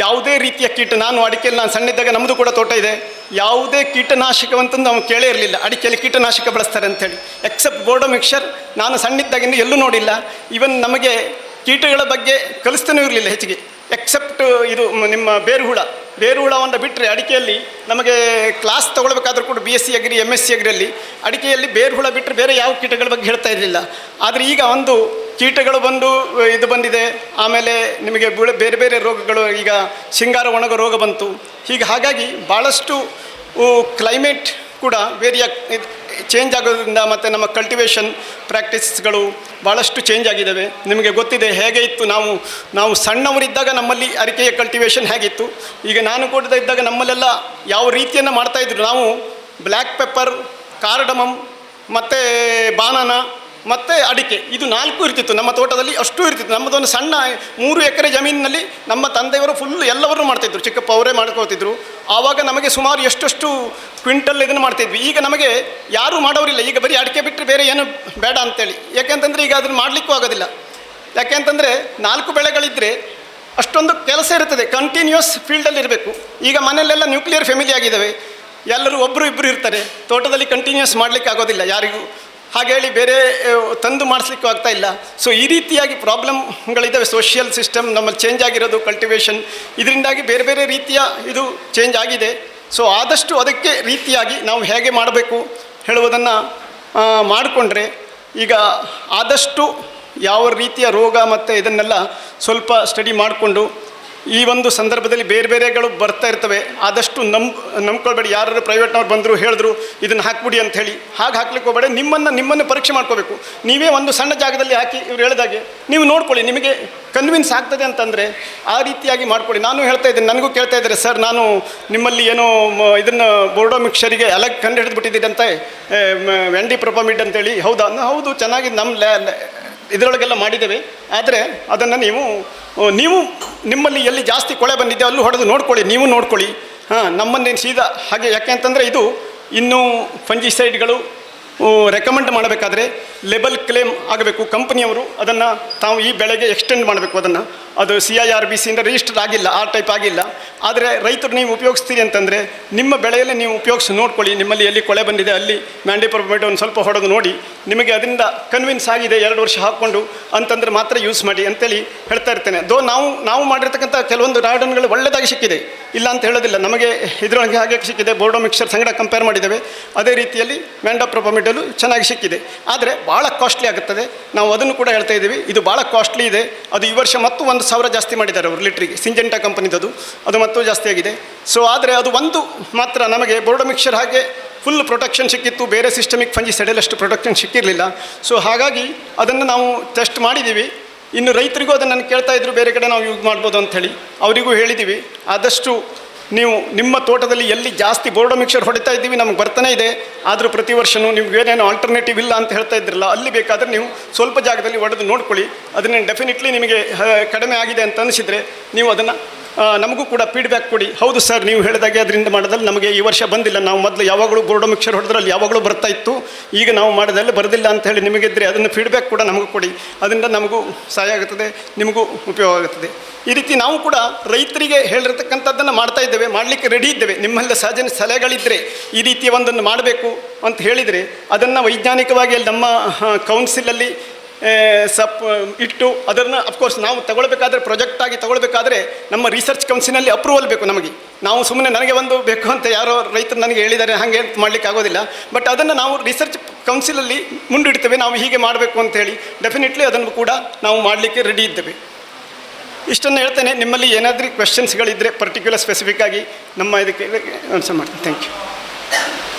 ಯಾವುದೇ ರೀತಿಯ ನಾನು ಅಡಿಕೆಯಲ್ಲಿ ನಾನು ಸಣ್ಣಿದ್ದಾಗ ನಮ್ಮದು ಕೂಡ ತೋಟ ಇದೆ, ಯಾವುದೇ ಕೀಟನಾಶಕವಂತಂದು ನಾವು ಕೇಳೇ ಇರಲಿಲ್ಲ. ಅಡಿಕೆಯಲ್ಲಿ ಕೀಟನಾಶಕ ಬಳಸ್ತಾರೆ ಅಂಥೇಳಿ, ಎಕ್ಸೆಪ್ಟ್ ಬೋರ್ಡೋ ಮಿಕ್ಸರ್ ನಾನು ಸಣ್ಣಿದ್ದಾಗಿಂದ ಎಲ್ಲೂ ನೋಡಿಲ್ಲ. ಈವನ್ ನಮಗೆ ಕೀಟಗಳ ಬಗ್ಗೆ ಕಲಿಸ್ತಾನೂ ಇರಲಿಲ್ಲ ಹೆಚ್ಚಿಗೆ, ಎಕ್ಸೆಪ್ಟ್ ಇದು ನಿಮ್ಮ ಬೇರುಹುಳವನ್ನು ಬಿಟ್ಟರೆ ಅಡಿಕೆಯಲ್ಲಿ ನಮಗೆ ಕ್ಲಾಸ್ ತೊಗೊಳ್ಬೇಕಾದ್ರೂ ಕೂಡ BSc ಅಗ್ರಿ MSc ಅಗ್ರಿಯಲ್ಲಿ ಅಡಿಕೆಯಲ್ಲಿ ಬೇರುಹುಳ ಬಿಟ್ಟರೆ ಬೇರೆ ಯಾವ ಕೀಟಗಳ ಬಗ್ಗೆ ಹೇಳ್ತಾ ಇರಲಿಲ್ಲ. ಆದರೆ ಈಗ ಒಂದು ಕೀಟಗಳು ಬಂದು ಇದು ಬಂದಿದೆ. ಆಮೇಲೆ ನಿಮಗೆ ಬೇರೆ ಬೇರೆ ರೋಗಗಳು, ಈಗ ಸಿಂಗಾರ ಒಣಗ ರೋಗ ಬಂತು. ಹಾಗಾಗಿ ಭಾಳಷ್ಟು ಕ್ಲೈಮೇಟ್ ಕೂಡ ಚೇಂಜ್ ಆಗೋದ್ರಿಂದ ಮತ್ತು ನಮ್ಮ ಕಲ್ಟಿವೇಷನ್ ಪ್ರಾಕ್ಟೀಸ್ಗಳು ಭಾಳಷ್ಟು ಚೇಂಜ್ ಆಗಿದ್ದಾವೆ. ನಿಮಗೆ ಗೊತ್ತಿದೆ ಹೇಗೆ ಇತ್ತು, ನಾವು ಸಣ್ಣವರಿದ್ದಾಗ ನಮ್ಮಲ್ಲಿ ಅಡಿಕೆಯ ಕಲ್ಟಿವೇಷನ್ ಹೇಗಿತ್ತು. ಈಗ ನಾನು ಕೂಡ ಇದ್ದಾಗ ನಮ್ಮಲ್ಲೆಲ್ಲ ಯಾವ ರೀತಿಯನ್ನು ಮಾಡ್ತಾಯಿದ್ರು. ನಾವು ಬ್ಲ್ಯಾಕ್ ಪೆಪ್ಪರ್, ಕಾರ್ಡಮಮ್ ಮತ್ತು ಬಾನಾನ ಮತ್ತು ಅಡಿಕೆ, ಇದು 4 ಇರ್ತಿತ್ತು ನಮ್ಮ ತೋಟದಲ್ಲಿ. ಅಷ್ಟು ಇರ್ತಿತ್ತು. ನಮ್ಮದೊಂದು ಸಣ್ಣ 3 ಎಕರೆ ಜಮೀನಿನಲ್ಲಿ ನಮ್ಮ ತಂದೆಯವರು ಫುಲ್ ಎಲ್ಲವನ್ನೂ ಮಾಡ್ತಾಯಿದ್ರು, ಚಿಕ್ಕಪ್ಪ ಅವರೇ ಮಾಡ್ಕೊಳ್ತಿದ್ರು. ಆವಾಗ ನಮಗೆ ಸುಮಾರು ಎಷ್ಟು ಕ್ವಿಂಟಲ್ ಇದನ್ನು ಮಾಡ್ತಿದ್ವಿ. ಈಗ ನಮಗೆ ಯಾರೂ ಮಾಡೋರಿಲ್ಲ. ಈಗ ಬರೀ ಅಡಿಕೆ ಬಿಟ್ಟರೆ ಬೇರೆ ಏನು ಬೇಡ ಅಂತೇಳಿ. ಯಾಕೆಂತಂದರೆ ಈಗ ಅದನ್ನು ಮಾಡಲಿಕ್ಕೂ ಆಗೋದಿಲ್ಲ. ಯಾಕೆಂತಂದರೆ 4 ಬೆಳೆಗಳಿದ್ದರೆ ಅಷ್ಟೊಂದು ಕೆಲಸ ಇರ್ತದೆ, ಕಂಟಿನ್ಯೂಸ್ ಫೀಲ್ಡಲ್ಲಿ ಇರಬೇಕು. ಈಗ ಮನೆಯಲ್ಲೆಲ್ಲ ನ್ಯೂಕ್ಲಿಯರ್ ಫ್ಯಾಮಿಲಿ ಆಗಿದ್ದಾವೆ, ಎಲ್ಲರೂ ಒಬ್ಬರು ಇಬ್ಬರು ಇರ್ತಾರೆ. ತೋಟದಲ್ಲಿ ಕಂಟಿನ್ಯೂಸ್ ಮಾಡಲಿಕ್ಕೆ ಆಗೋದಿಲ್ಲ ಯಾರಿಗೂ. ಹಾಗೇಳಿ ಬೇರೆ ತಂದು ಮಾಡಿಸ್ಲಿಕ್ಕೂ ಆಗ್ತಾ ಇಲ್ಲ. ಸೊ ಈ ರೀತಿಯಾಗಿ ಪ್ರಾಬ್ಲಮ್ಗಳಿದ್ದಾವೆ. ಸೋಷಿಯಲ್ ಸಿಸ್ಟಮ್ ನಮ್ಮಲ್ಲಿ ಚೇಂಜ್ ಆಗಿರೋದು, ಕಲ್ಟಿವೇಷನ್, ಇದರಿಂದಾಗಿ ಬೇರೆ ಬೇರೆ ರೀತಿಯ ಇದು ಚೇಂಜ್ ಆಗಿದೆ. ಸೊ ಆದಷ್ಟು ಅದಕ್ಕೆ ರೀತಿಯಾಗಿ ನಾವು ಹೇಗೆ ಮಾಡಬೇಕು ಹೇಳುವುದನ್ನು ಮಾಡಿಕೊಂಡ್ರೆ ಈಗ ಆದಷ್ಟು ಯಾವ ರೀತಿಯ ರೋಗ ಮತ್ತು ಇದನ್ನೆಲ್ಲ ಸ್ವಲ್ಪ ಸ್ಟಡಿ ಮಾಡಿಕೊಂಡು ಈ ಒಂದು ಸಂದರ್ಭದಲ್ಲಿ ಬೇರೆ ಬೇರೆಗಳು ಬರ್ತಾ ಇರ್ತವೆ. ಆದಷ್ಟು ನಂಬ್ಕೊಳ್ಬೇಡಿ. ಯಾರು ಪ್ರೈವೇಟ್ನವ್ರು ಬಂದರು ಹೇಳಿದ್ರು ಇದನ್ನು ಹಾಕ್ಬಿಡಿ ಅಂತ ಹೇಳಿ ಹಾಗೆ ಹಾಕ್ಲಿಕ್ಕೆ ಹೋಗಬೇಡಿ. ನಿಮ್ಮನ್ನು ಪರೀಕ್ಷೆ ಮಾಡ್ಕೋಬೇಕು. ನೀವೇ ಒಂದು ಸಣ್ಣ ಜಾಗದಲ್ಲಿ ಹಾಕಿ ಇವ್ರು ಹೇಳಿದಾಗೆ ನೀವು ನೋಡ್ಕೊಳ್ಳಿ, ನಿಮಗೆ ಕನ್ವಿನ್ಸ್ ಆಗ್ತದೆ ಅಂತಂದರೆ ಆ ರೀತಿಯಾಗಿ ಮಾಡ್ಕೊಳ್ಳಿ. ನಾನು ಹೇಳ್ತಾ ಇದ್ದೇನೆ, ನನಗೂ ಕೇಳ್ತಾ ಇದ್ದಾರೆ, ಸರ್ ನಾನು ನಿಮ್ಮಲ್ಲಿ ಏನೋ ಇದನ್ನು ಬೋರ್ಡೋ ಮಿಕ್ಸರಿಗೆ ಅಲಗ್ ಕಂಡು ಹಿಡಿದ್ಬಿಟ್ಟಿದ್ದೀರಂತೆ, ವೆಂಡಿ ಪ್ರೊಪಮಿಡ್ ಅಂತೇಳಿ. ಹೌದಾ? ಹೌದು, ಚೆನ್ನಾಗಿ ನಮ್ಮ ಇದರೊಳಗೆಲ್ಲ ಮಾಡಿದ್ದೇವೆ. ಆದರೆ ಅದನ್ನು ನೀವು ನಿಮ್ಮಲ್ಲಿ ಎಲ್ಲಿ ಜಾಸ್ತಿ ಕೊಳೆ ಬಂದಿದೆ ಅಲ್ಲೂ ಹೊಡೆದು ನೋಡ್ಕೊಳ್ಳಿ, ನೀವು ನೋಡ್ಕೊಳ್ಳಿ. ನಮ್ಮನ್ನೇನು ಸೀದಾ ಹಾಗೆ. ಯಾಕೆ ಅಂತಂದರೆ ಇದು ಇನ್ನೂ ಫಂಜಿಸೈಡ್ಗಳು ರೆಕಮೆಂಡ್ ಮಾಡಬೇಕಾದ್ರೆ ಲೇಬಲ್ ಕ್ಲೇಮ್ ಆಗಬೇಕು. ಕಂಪನಿಯವರು ಅದನ್ನು ತಾವು ಈ ಬೆಳೆಗೆ ಎಕ್ಸ್ಟೆಂಡ್ ಮಾಡಬೇಕು. ಅದು CIRBCಯಿಂದ ರಿಜಿಸ್ಟರ್ ಆಗಿಲ್ಲ, ಆ ಟೈಪ್ ಆಗಿಲ್ಲ. ಆದರೆ ರೈತರು ನೀವು ಉಪಯೋಗಿಸ್ತೀರಿ ಅಂತಂದರೆ ನಿಮ್ಮ ಬೆಳೆಯಲ್ಲಿ ನೀವು ಉಪಯೋಗಿಸಿ ನೋಡ್ಕೊಳ್ಳಿ. ನಿಮ್ಮಲ್ಲಿ ಎಲ್ಲಿ ಕೊಳೆ ಬಂದಿದೆ ಅಲ್ಲಿ ಮ್ಯಾಂಡಿಪ್ರೋಮೇಟ್ ಒಂದು ಸ್ವಲ್ಪ ಹೊಡೆದು ನೋಡಿ, ನಿಮಗೆ ಅದರಿಂದ ಕನ್ವಿನ್ಸ್ ಆಗಿದೆ 2 ವರ್ಷ ಹಾಕ್ಕೊಂಡು ಅಂತಂದರೆ ಮಾತ್ರ ಯೂಸ್ ಮಾಡಿ ಅಂತೇಳಿ ಹೇಳ್ತಾ ಇರ್ತೇನೆ. ನಾವು ಮಾಡಿರ್ತಕ್ಕಂಥ ಕೆಲವೊಂದು ರಾಡನ್ಗಳು ಒಳ್ಳೆಯದಾಗಿ ಸಿಕ್ಕಿದೆ, ಇಲ್ಲ ಅಂತ ಹೇಳೋದಿಲ್ಲ. ನಮಗೆ ಇದರೊಳಗೆ ಹಾಗೆ ಸಿಕ್ಕಿದೆ. ಬೋರ್ಡೋ ಮಿಕ್ಸರ್ ಸಂಗಡ ಕಂಪೇರ್ ಮಾಡಿದ್ದೇವೆ. ಅದೇ ರೀತಿಯಲ್ಲಿ ಮ್ಯಾಂಡಾಪ್ರೋಪಮಿಡಲು ಚೆನ್ನಾಗಿ ಸಿಕ್ಕಿದೆ. ಆದರೆ ಭಾಳ ಕಾಸ್ಟ್ಲಿ ಆಗುತ್ತದೆ. ನಾವು ಅದನ್ನು ಕೂಡ ಹೇಳ್ತಾ ಇದ್ದೀವಿ, ಇದು ಭಾಳ ಕಾಸ್ಟ್ಲಿ ಇದೆ. ಅದು ಈ ವರ್ಷ ಮತ್ತು 1,000 ಜಾಸ್ತಿ ಮಾಡಿದ್ದಾರೆ ಅವರು ಲೀಟ್ರಿಗೆ. ಸಿಂಜೆಂಟಾ ಕಂಪನಿದದು, ಅದು ಮತ್ತೂ ಜಾಸ್ತಿ ಆಗಿದೆ. ಸೊ ಆದರೆ ಅದು ಒಂದು ಮಾತ್ರ ನಮಗೆ ಬೋರ್ಡೋ ಮಿಕ್ಸರ್ ಹಾಗೆ ಫುಲ್ ಪ್ರೊಟೆಕ್ಷನ್ ಸಿಕ್ಕಿತ್ತು. ಬೇರೆ ಸಿಸ್ಟಮಿಕ್ ಫಂಜಿಸೈಡಲ್ಲಿ ಅಷ್ಟು ಪ್ರೊಟೆಕ್ಷನ್ ಸಿಕ್ಕಿರಲಿಲ್ಲ. ಸೊ ಹಾಗಾಗಿ ಅದನ್ನು ನಾವು ಟೆಸ್ಟ್ ಮಾಡಿದ್ದೀವಿ. ಇನ್ನು ರೈತರಿಗೂ ಅದನ್ನು ನಾನು ಕೇಳ್ತಾ ಇದ್ರು, ಬೇರೆ ಕಡೆ ನಾವು ಯೂಸ್ ಮಾಡ್ಬೋದು ಅಂಥೇಳಿ ಅವರಿಗೂ ಹೇಳಿದ್ದೀವಿ. ಆದಷ್ಟು ನೀವು ನಿಮ್ಮ ತೋಟದಲ್ಲಿ ಎಲ್ಲಿ ಜಾಸ್ತಿ ಬೋರ್ಡೋ ಮಿಕ್ಸರ್ ಹೊಡಿತಾ ಇದ್ದೀವಿ, ನಮ್ಗೆ ಬರ್ತಾನೆ ಇದೆ. ಆದರೂ ಪ್ರತಿ ವರ್ಷವೂ ನಿಮ್ಗೆ ಏನೇನು ಆಲ್ಟರ್ನೇಟಿವ್ ಇಲ್ಲ ಅಂತ ಹೇಳ್ತಾ ಇದ್ರಲ್ಲ, ಅಲ್ಲಿ ಬೇಕಾದರೆ ನೀವು ಸ್ವಲ್ಪ ಜಾಗದಲ್ಲಿ ಹೊಡೆದು ನೋಡ್ಕೊಳ್ಳಿ. ಅದನ್ನು ಡೆಫಿನೆಟ್ಲಿ ನಿಮಗೆ ಕಡಿಮೆ ಆಗಿದೆ ಅಂತ ಅನಿಸಿದರೆ ನೀವು ಅದನ್ನು ನಮಗೂ ಕೂಡ ಫೀಡ್ಬ್ಯಾಕ್ ಕೊಡಿ. ಹೌದು ಸರ್, ನೀವು ಹೇಳಿದಾಗೆ ಅದರಿಂದ ಮಾಡೋದಲ್ಲಿ ನಮಗೆ ಈ ವರ್ಷ ಬಂದಿಲ್ಲ, ನಾವು ಮೊದಲು ಯಾವಾಗಲೂ ಬೋರ್ಡೋ ಮಿಕ್ಸರ್ ಹೊಡೆದ್ರಲ್ಲಿ ಯಾವಾಗಲೂ ಬರ್ತಾ ಇತ್ತು, ಈಗ ನಾವು ಮಾಡೋದಲ್ಲಿ ಬರೋದಿಲ್ಲ ಅಂತ ಹೇಳಿ ನಿಮಗಿದ್ರೆ ಅದನ್ನು ಫೀಡ್ಬ್ಯಾಕ್ ಕೂಡ ನಮಗೂ ಕೊಡಿ. ಅದರಿಂದ ನಮಗೂ ಸಹಾಯ ಆಗುತ್ತದೆ, ನಿಮಗೂ ಉಪಯೋಗ ಆಗುತ್ತದೆ. ಈ ರೀತಿ ನಾವು ಕೂಡ ರೈತರಿಗೆ ಹೇಳಿರ್ತಕ್ಕಂಥದ್ದನ್ನು ಮಾಡ್ತಾ ಇದ್ದೇವೆ, ಮಾಡಲಿಕ್ಕೆ ರೆಡಿ ಇದ್ದೇವೆ. ನಿಮ್ಮೆಲ್ಲ ಸಲಹೆಗಳಿದ್ದರೆ ಈ ರೀತಿಯ ಒಂದನ್ನು ಮಾಡಬೇಕು ಅಂತ ಹೇಳಿದರೆ ಅದನ್ನು ವೈಜ್ಞಾನಿಕವಾಗಿ ನಮ್ಮ ಕೌನ್ಸಿಲಲ್ಲಿ ಇಟ್ಟು ಅದನ್ನು ಅಫ್ಕೋರ್ಸ್ ನಾವು ತಗೊಳ್ಬೇಕಾದ್ರೆ ಪ್ರಾಜೆಕ್ಟಾಗಿ ತಗೊಳ್ಬೇಕಾದ್ರೆ ನಮ್ಮ ರಿಸರ್ಚ್ ಕೌನ್ಸಿಲಲ್ಲಿ ಅಪ್ರೂವಲ್ ಬೇಕು ನಮಗೆ. ನಾವು ಸುಮ್ಮನೆ ನನಗೆ ಒಂದು ಬೇಕು ಅಂತ ಯಾರೋ ರೈತರು ನನಗೆ ಹೇಳಿದ್ದಾರೆ ಹಾಗೆ ಮಾಡಲಿಕ್ಕೆ ಆಗೋದಿಲ್ಲ. ಬಟ್ ಅದನ್ನು ನಾವು ರಿಸರ್ಚ್ ಕೌನ್ಸಿಲಲ್ಲಿ ಮುಂದಿಡ್ತೇವೆ, ನಾವು ಹೀಗೆ ಮಾಡಬೇಕು ಅಂತೇಳಿ. ಡೆಫಿನೆಟ್ಲಿ ಅದನ್ನು ಕೂಡ ನಾವು ಮಾಡಲಿಕ್ಕೆ ರೆಡಿ ಇದ್ದೇವೆ. ಇಷ್ಟನ್ನು ಹೇಳ್ತೇನೆ. ನಿಮ್ಮಲ್ಲಿ ಏನಾದರೂ ಕ್ವೆಶನ್ಸ್ಗಳಿದ್ದರೆ ಪರ್ಟಿಕ್ಯುಲರ್ ಸ್ಪೆಸಿಫಿಕ್ ಆಗಿ ನಮ್ಮ ಇದಕ್ಕೆ ಆನ್ಸರ್ ಮಾಡ್ತೀನಿ. Thank you.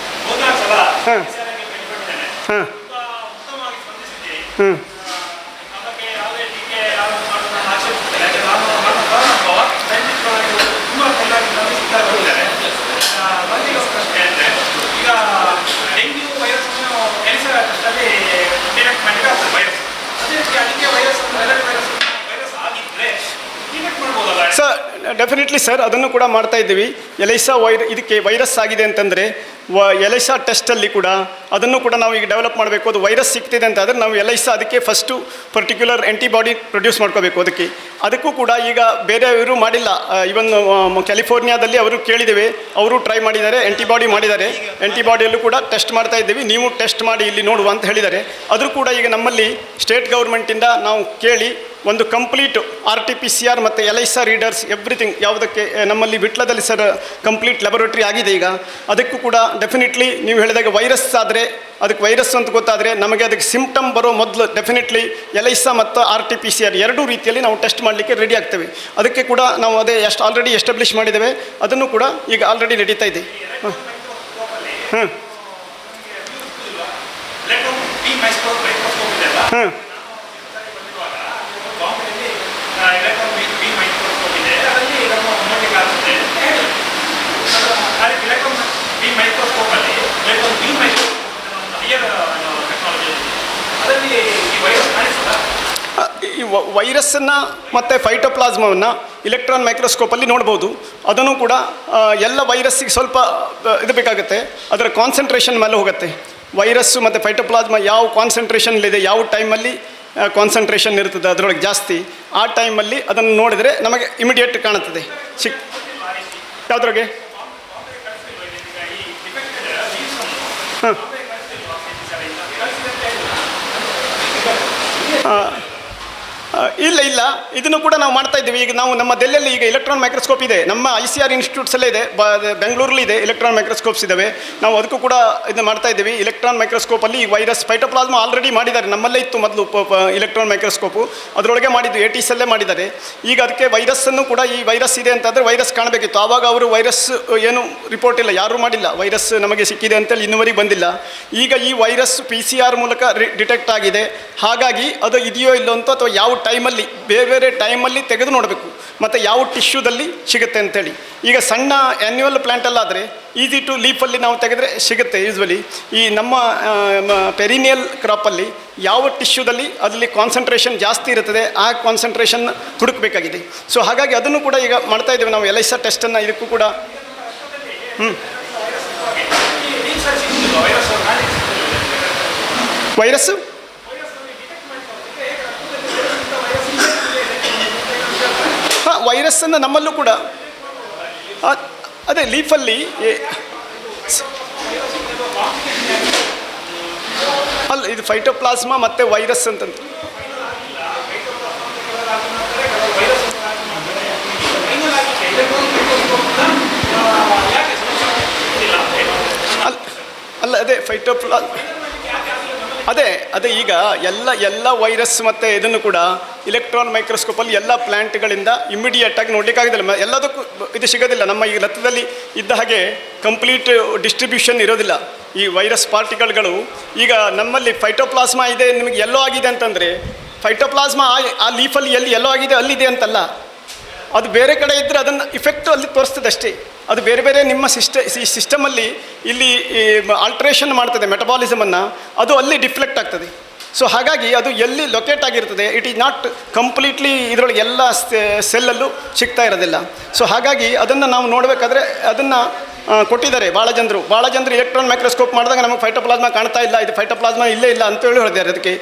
ಹಾಂ ಹಾಂ ಹ್ಞೂ ಸರ್ ಡೆಫಿನೆಟ್ಲಿ ಸರ್ ಅದನ್ನು ಕೂಡ ಮಾಡ್ತಾ ಇದ್ದೀವಿ. ಎಲೈಸಾ ಇದಕ್ಕೆ ವೈರಸ್ ಆಗಿದೆ ಅಂತಂದರೆ ಎಲೈಸಾ ಟೆಸ್ಟಲ್ಲಿ ಕೂಡ ಅದನ್ನು ಕೂಡ ನಾವು ಈಗ ಡೆವಲಪ್ ಮಾಡಬೇಕು. ಅದು ವೈರಸ್ ಸಿಗ್ತಿದೆ ಅಂತ ಆದರೆ ನಾವು ಎಲೈಸಾ ಅದಕ್ಕೆ ಫಸ್ಟು ಪರ್ಟಿಕ್ಯುಲರ್ ಆ್ಯಂಟಿಬಾಡಿ ಪ್ರೊಡ್ಯೂಸ್ ಮಾಡ್ಕೋಬೇಕು. ಅದಕ್ಕೂ ಕೂಡ ಈಗ ಬೇರೆಯವರು ಮಾಡಿಲ್ಲ. ಇವನ್ ಕ್ಯಾಲಿಫೋರ್ನಿಯಾದಲ್ಲಿ ಅವರು ಕೇಳಿದ್ದೇವೆ, ಅವರು ಟ್ರೈ ಮಾಡಿದ್ದಾರೆ, ಆ್ಯಂಟಿಬಾಡಿ ಮಾಡಿದ್ದಾರೆ. ಆ್ಯಂಟಿಬಾಡಿಯಲ್ಲೂ ಕೂಡ ಟೆಸ್ಟ್ ಮಾಡ್ತಾ ಇದ್ದೀವಿ, ನೀವು ಟೆಸ್ಟ್ ಮಾಡಿ ಇಲ್ಲಿ ನೋಡುವ ಅಂತ ಹೇಳಿದ್ದಾರೆ. ಆದರೂ ಕೂಡ ಈಗ ನಮ್ಮಲ್ಲಿ ಸ್ಟೇಟ್ ಗೌರ್ಮೆಂಟಿಂದ ನಾವು ಕೇಳಿ ಒಂದು ಕಂಪ್ಲೀಟ್ RT-PCR ಮತ್ತು ಎಲೈಸಾ ರೀಡರ್ಸ್ ಎವ್ರಿಥಿಂಗ್ ಯಾವುದಕ್ಕೆ ನಮ್ಮಲ್ಲಿ ವಿಟ್ಲದಲ್ಲಿ ಸರ್ ಕಂಪ್ಲೀಟ್ ಲ್ಯಾಬೊರೇಟ್ರಿ ಆಗಿದೆ ಈಗ. ಅದಕ್ಕೂ ಕೂಡ ಡೆಫಿನೆಟ್ಲಿ ನೀವು ಹೇಳಿದಾಗ ವೈರಸ್ ಆದರೆ ಅದಕ್ಕೆ ವೈರಸ್ ಅಂತ ಗೊತ್ತಾದರೆ ನಮಗೆ ಅದಕ್ಕೆ ಸಿಂಪ್ಟಮ್ ಬರೋ ಮೊದಲು ಡೆಫಿನೆಟ್ಲಿ ಎಲೈಸಾ ಮತ್ತು RT-PCR ಎರಡೂ ರೀತಿಯಲ್ಲಿ ನಾವು ಟೆಸ್ಟ್ ಮಾಡಲಿಕ್ಕೆ ರೆಡಿ ಆಗ್ತೇವೆ. ಅದಕ್ಕೆ ಕೂಡ ನಾವು ಅದೇ ಆಲ್ರೆಡಿ ಎಸ್ಟಾಬ್ಲಿಷ್ ಮಾಡಿದ್ದೇವೆ. ಅದನ್ನು ಕೂಡ ಈಗ ಆಲ್ರೆಡಿ ನಡೀತಾ ಇದೆ. ಹಾಂ ಹಾಂ ಹಾಂ ಈ ವೈರಸ್ಸನ್ನು ಮತ್ತು ಫೈಟೋಪ್ಲಾಸ್ಮವನ್ನು ಇಲೆಕ್ಟ್ರಾನ್ ಮೈಕ್ರೋಸ್ಕೋಪಲ್ಲಿ ನೋಡ್ಬೋದು. ಅದನ್ನು ಕೂಡ ಎಲ್ಲ ವೈರಸ್ಸಿಗೆ ಸ್ವಲ್ಪ ಇದು ಬೇಕಾಗುತ್ತೆ, ಅದರ ಕಾನ್ಸಂಟ್ರೇಷನ್ ಮೇಲೆ ಹೋಗುತ್ತೆ. ವೈರಸ್ಸು ಮತ್ತು ಫೈಟೋಪ್ಲಾಸ್ಮ ಯಾವ ಕಾನ್ಸಂಟ್ರೇಷನ್ಲಿದೆ, ಯಾವ ಟೈಮಲ್ಲಿ ಕಾನ್ಸಂಟ್ರೇಷನ್ ಇರ್ತದೆ ಅದರೊಳಗೆ ಜಾಸ್ತಿ, ಆ ಟೈಮಲ್ಲಿ ಅದನ್ನು ನೋಡಿದರೆ ನಮಗೆ ಇಮಿಡಿಯೇಟ್ ಕಾಣುತ್ತದೆ. ಯಾವುದ್ರೊಳಗೆ ಹಾಂ ಇಲ್ಲ ಇದನ್ನು ಕೂಡ ನಾವು ಮಾಡ್ತಾ ಇದ್ದೀವಿ. ಈಗ ನಾವು ನಮ್ಮ ದೆಲ್ಲಿಯಲ್ಲಿ ಈಗ ಇಲೆಕ್ಟ್ರಾನ್ ಮೈಕ್ರೋಸ್ಕೋಪ್ ಇದೆ, ನಮ್ಮ ICR ಇನ್ಸ್ಟಿಟ್ಯೂಟ್ಸಲ್ಲೇ ಇದೆ, ಬೆಂಗಳೂರಲ್ಲಿ ಇದೆ, ಇಲೆಕ್ಟ್ರಾನ್ ಮೈಕ್ರೋಸ್ಕೋಪ್ಸ್ ಇದ್ದಾವೆ. ನಾವು ಅದಕ್ಕೂ ಕೂಡ ಇದನ್ನು ಮಾಡ್ತಾ ಇದ್ದೀವಿ. ಇಲೆಕ್ಟ್ರಾನ್ ಮೈಕ್ರೋಸ್ಕೋಪಲ್ಲಿ ಈ ವೈರಸ್ ಫೈಟೋಪ್ಲಾಸ್ಮ ಆಲ್ರೆಡಿ ಮಾಡಿದ್ದಾರೆ, ನಮ್ಮಲ್ಲೇ ಇತ್ತು ಮೊದಲು ಇಲೆಕ್ಟ್ರಾನ್ ಮೈಕ್ರೋಸ್ಕೋಪು, ಅದರೊಳಗೆ ಮಾಡಿದ್ದು ATSಲ್ಲೇ ಮಾಡಿದ್ದಾರೆ. ಈಗ ಅದಕ್ಕೆ ವೈರಸ್ಸನ್ನು ಕೂಡ ಈ ವೈರಸ್ ಇದೆ ಅಂತಂದರೆ ವೈರಸ್ ಕಾಣಬೇಕಿತ್ತು. ಆವಾಗ ಅವರು ವೈರಸ್ ಏನು ರಿಪೋರ್ಟ್ ಇಲ್ಲ, ಯಾರೂ ಮಾಡಿಲ್ಲ, ವೈರಸ್ ನಮಗೆ ಸಿಕ್ಕಿದೆ ಅಂತೇಳಿ ಇನ್ನುವರೆಗೆ ಬಂದಿಲ್ಲ. ಈಗ ಈ ವೈರಸ್ PCR ಮೂಲಕ ಡಿಟೆಕ್ಟ್ ಆಗಿದೆ. ಹಾಗಾಗಿ ಅದು ಇದೆಯೋ ಇಲ್ಲೋ ಅಂತ ಅಥವಾ ಯಾವ ಟೈಮಲ್ಲಿ ಬೇರೆ ಟೈಮಲ್ಲಿ ತೆಗೆದು ನೋಡಬೇಕು ಮತ್ತು ಯಾವ ಟಿಶ್ಯೂದಲ್ಲಿ ಸಿಗುತ್ತೆ ಅಂತೇಳಿ. ಈಗ ಸಣ್ಣ ಆ್ಯನ್ಯುವಲ್ ಪ್ಲ್ಯಾಂಟಲ್ಲಾದರೆ ಈಸಿ ಟು ಲೀಫಲ್ಲಿ ನಾವು ತೆಗೆದರೆ ಸಿಗುತ್ತೆ ಯೂಸ್ವಲಿ. ಈ ನಮ್ಮ ಪೆರಿನಿಯಲ್ ಕ್ರಾಪಲ್ಲಿ ಯಾವ ಟಿಶ್ಯೂದಲ್ಲಿ ಅದರಲ್ಲಿ ಕಾನ್ಸಂಟ್ರೇಷನ್ ಜಾಸ್ತಿ ಇರುತ್ತದೆ ಆ ಕಾನ್ಸಂಟ್ರೇಷನ್ ಹುಡುಕಬೇಕಾಗಿದೆ. ಸೊ ಹಾಗಾಗಿ ಅದನ್ನು ಕೂಡ ಈಗ ಮಾಡ್ತಾ ಇದ್ದೇವೆ ನಾವು ಎಲೈಸಾ ಟೆಸ್ಟನ್ನು. ಇದಕ್ಕೂ ಕೂಡ ವೈರಸ್ಸು ವೈರಸ್ಸನ್ನು ನಮ್ಮಲ್ಲೂ ಕೂಡ ಅದೇ ಲೀಫಲ್ಲಿ ಅಲ್ಲ, ಇದು ಫೈಟೋಪ್ಲಾಸ್ಮಾ ಮತ್ತು ವೈರಸ್ ಅಂತಂದು ಅಲ್ಲ ಅದೇ ಅದೇ ಈಗ ಎಲ್ಲ ವೈರಸ್ ಮತ್ತು ಇದನ್ನು ಕೂಡ ಇಲೆಕ್ಟ್ರಾನ್ ಮೈಕ್ರೋಸ್ಕೋಪಲ್ಲಿ ಎಲ್ಲ ಪ್ಲ್ಯಾಂಟ್ಗಳಿಂದ ಇಮಿಡಿಯೇಟಾಗಿ ನೋಡಲಿಕ್ಕಾಗೋದಿಲ್ಲ. ಎಲ್ಲದಕ್ಕೂ ಇದು ಸಿಗೋದಿಲ್ಲ. ನಮ್ಮ ಈ ರಕ್ತದಲ್ಲಿ ಇದ್ದ ಹಾಗೆ ಕಂಪ್ಲೀಟ್ ಡಿಸ್ಟ್ರಿಬ್ಯೂಷನ್ ಇರೋದಿಲ್ಲ ಈ ವೈರಸ್ ಪಾರ್ಟಿಕಲ್ಗಳು. ಈಗ ನಮ್ಮಲ್ಲಿ ಫೈಟೋಪ್ಲಾಸ್ಮಾ ಇದೆ, ನಿಮಗೆ ಎಲ್ಲೋ ಆಗಿದೆ ಅಂತಂದರೆ ಫೈಟೋಪ್ಲಾಸ್ಮಾ ಆ ಲೀಫಲ್ಲಿ ಎಲ್ಲೋ ಆಗಿದೆ ಅಲ್ಲಿದೆ ಅಂತಲ್ಲ, ಅದು ಬೇರೆ ಕಡೆ ಇದ್ದರೆ ಅದನ್ನು ಇಫೆಕ್ಟು ಅಲ್ಲಿ ತೋರಿಸ್ತದೆ ಅಷ್ಟೇ. ಅದು ಬೇರೆ ನಿಮ್ಮ ಸಿಸ್ಟಮಲ್ಲಿ ಇಲ್ಲಿ ಆಲ್ಟ್ರೇಷನ್ ಮಾಡ್ತದೆ ಮೆಟಬಾಲಿಸಮನ್ನು, ಅದು ಅಲ್ಲಿ ಡಿಫ್ಲೆಕ್ಟ್ ಆಗ್ತದೆ. ಸೊ ಹಾಗಾಗಿ ಅದು ಎಲ್ಲಿ ಲೊಕೇಟ್ ಆಗಿರ್ತದೆ, ಇಟ್ ಈಸ್ ನಾಟ್ ಕಂಪ್ಲೀಟ್ಲಿ ಇದರೊಳಗೆ ಎಲ್ಲ ಸೆಲ್ಲಲ್ಲೂ ಸಿಗ್ತಾ ಇರೋದಿಲ್ಲ. ಸೊ ಹಾಗಾಗಿ ಅದನ್ನು ನಾವು ನೋಡಬೇಕಾದ್ರೆ ಅದನ್ನು ಕೊಟ್ಟಿದ್ದಾರೆ ಭಾಳ ಜನರು ಇಲೆಕ್ಟ್ರಾನ್ ಮೈಕ್ರೋಸ್ಕೋಪ್ ಮಾಡಿದಾಗ ನಮಗೆ ಫೈಟೋಪ್ಲಾಸ್ಮಾ ಕಾಣ್ತಾ ಇಲ್ಲ, ಇದು ಫೈಟೋಪ್ಲಾಸ್ಮಾ ಇಲ್ಲೇ ಇಲ್ಲ ಅಂತೇಳಿ ಹೇಳಿದ್ದಾರೆ. ಅದಕ್ಕೆ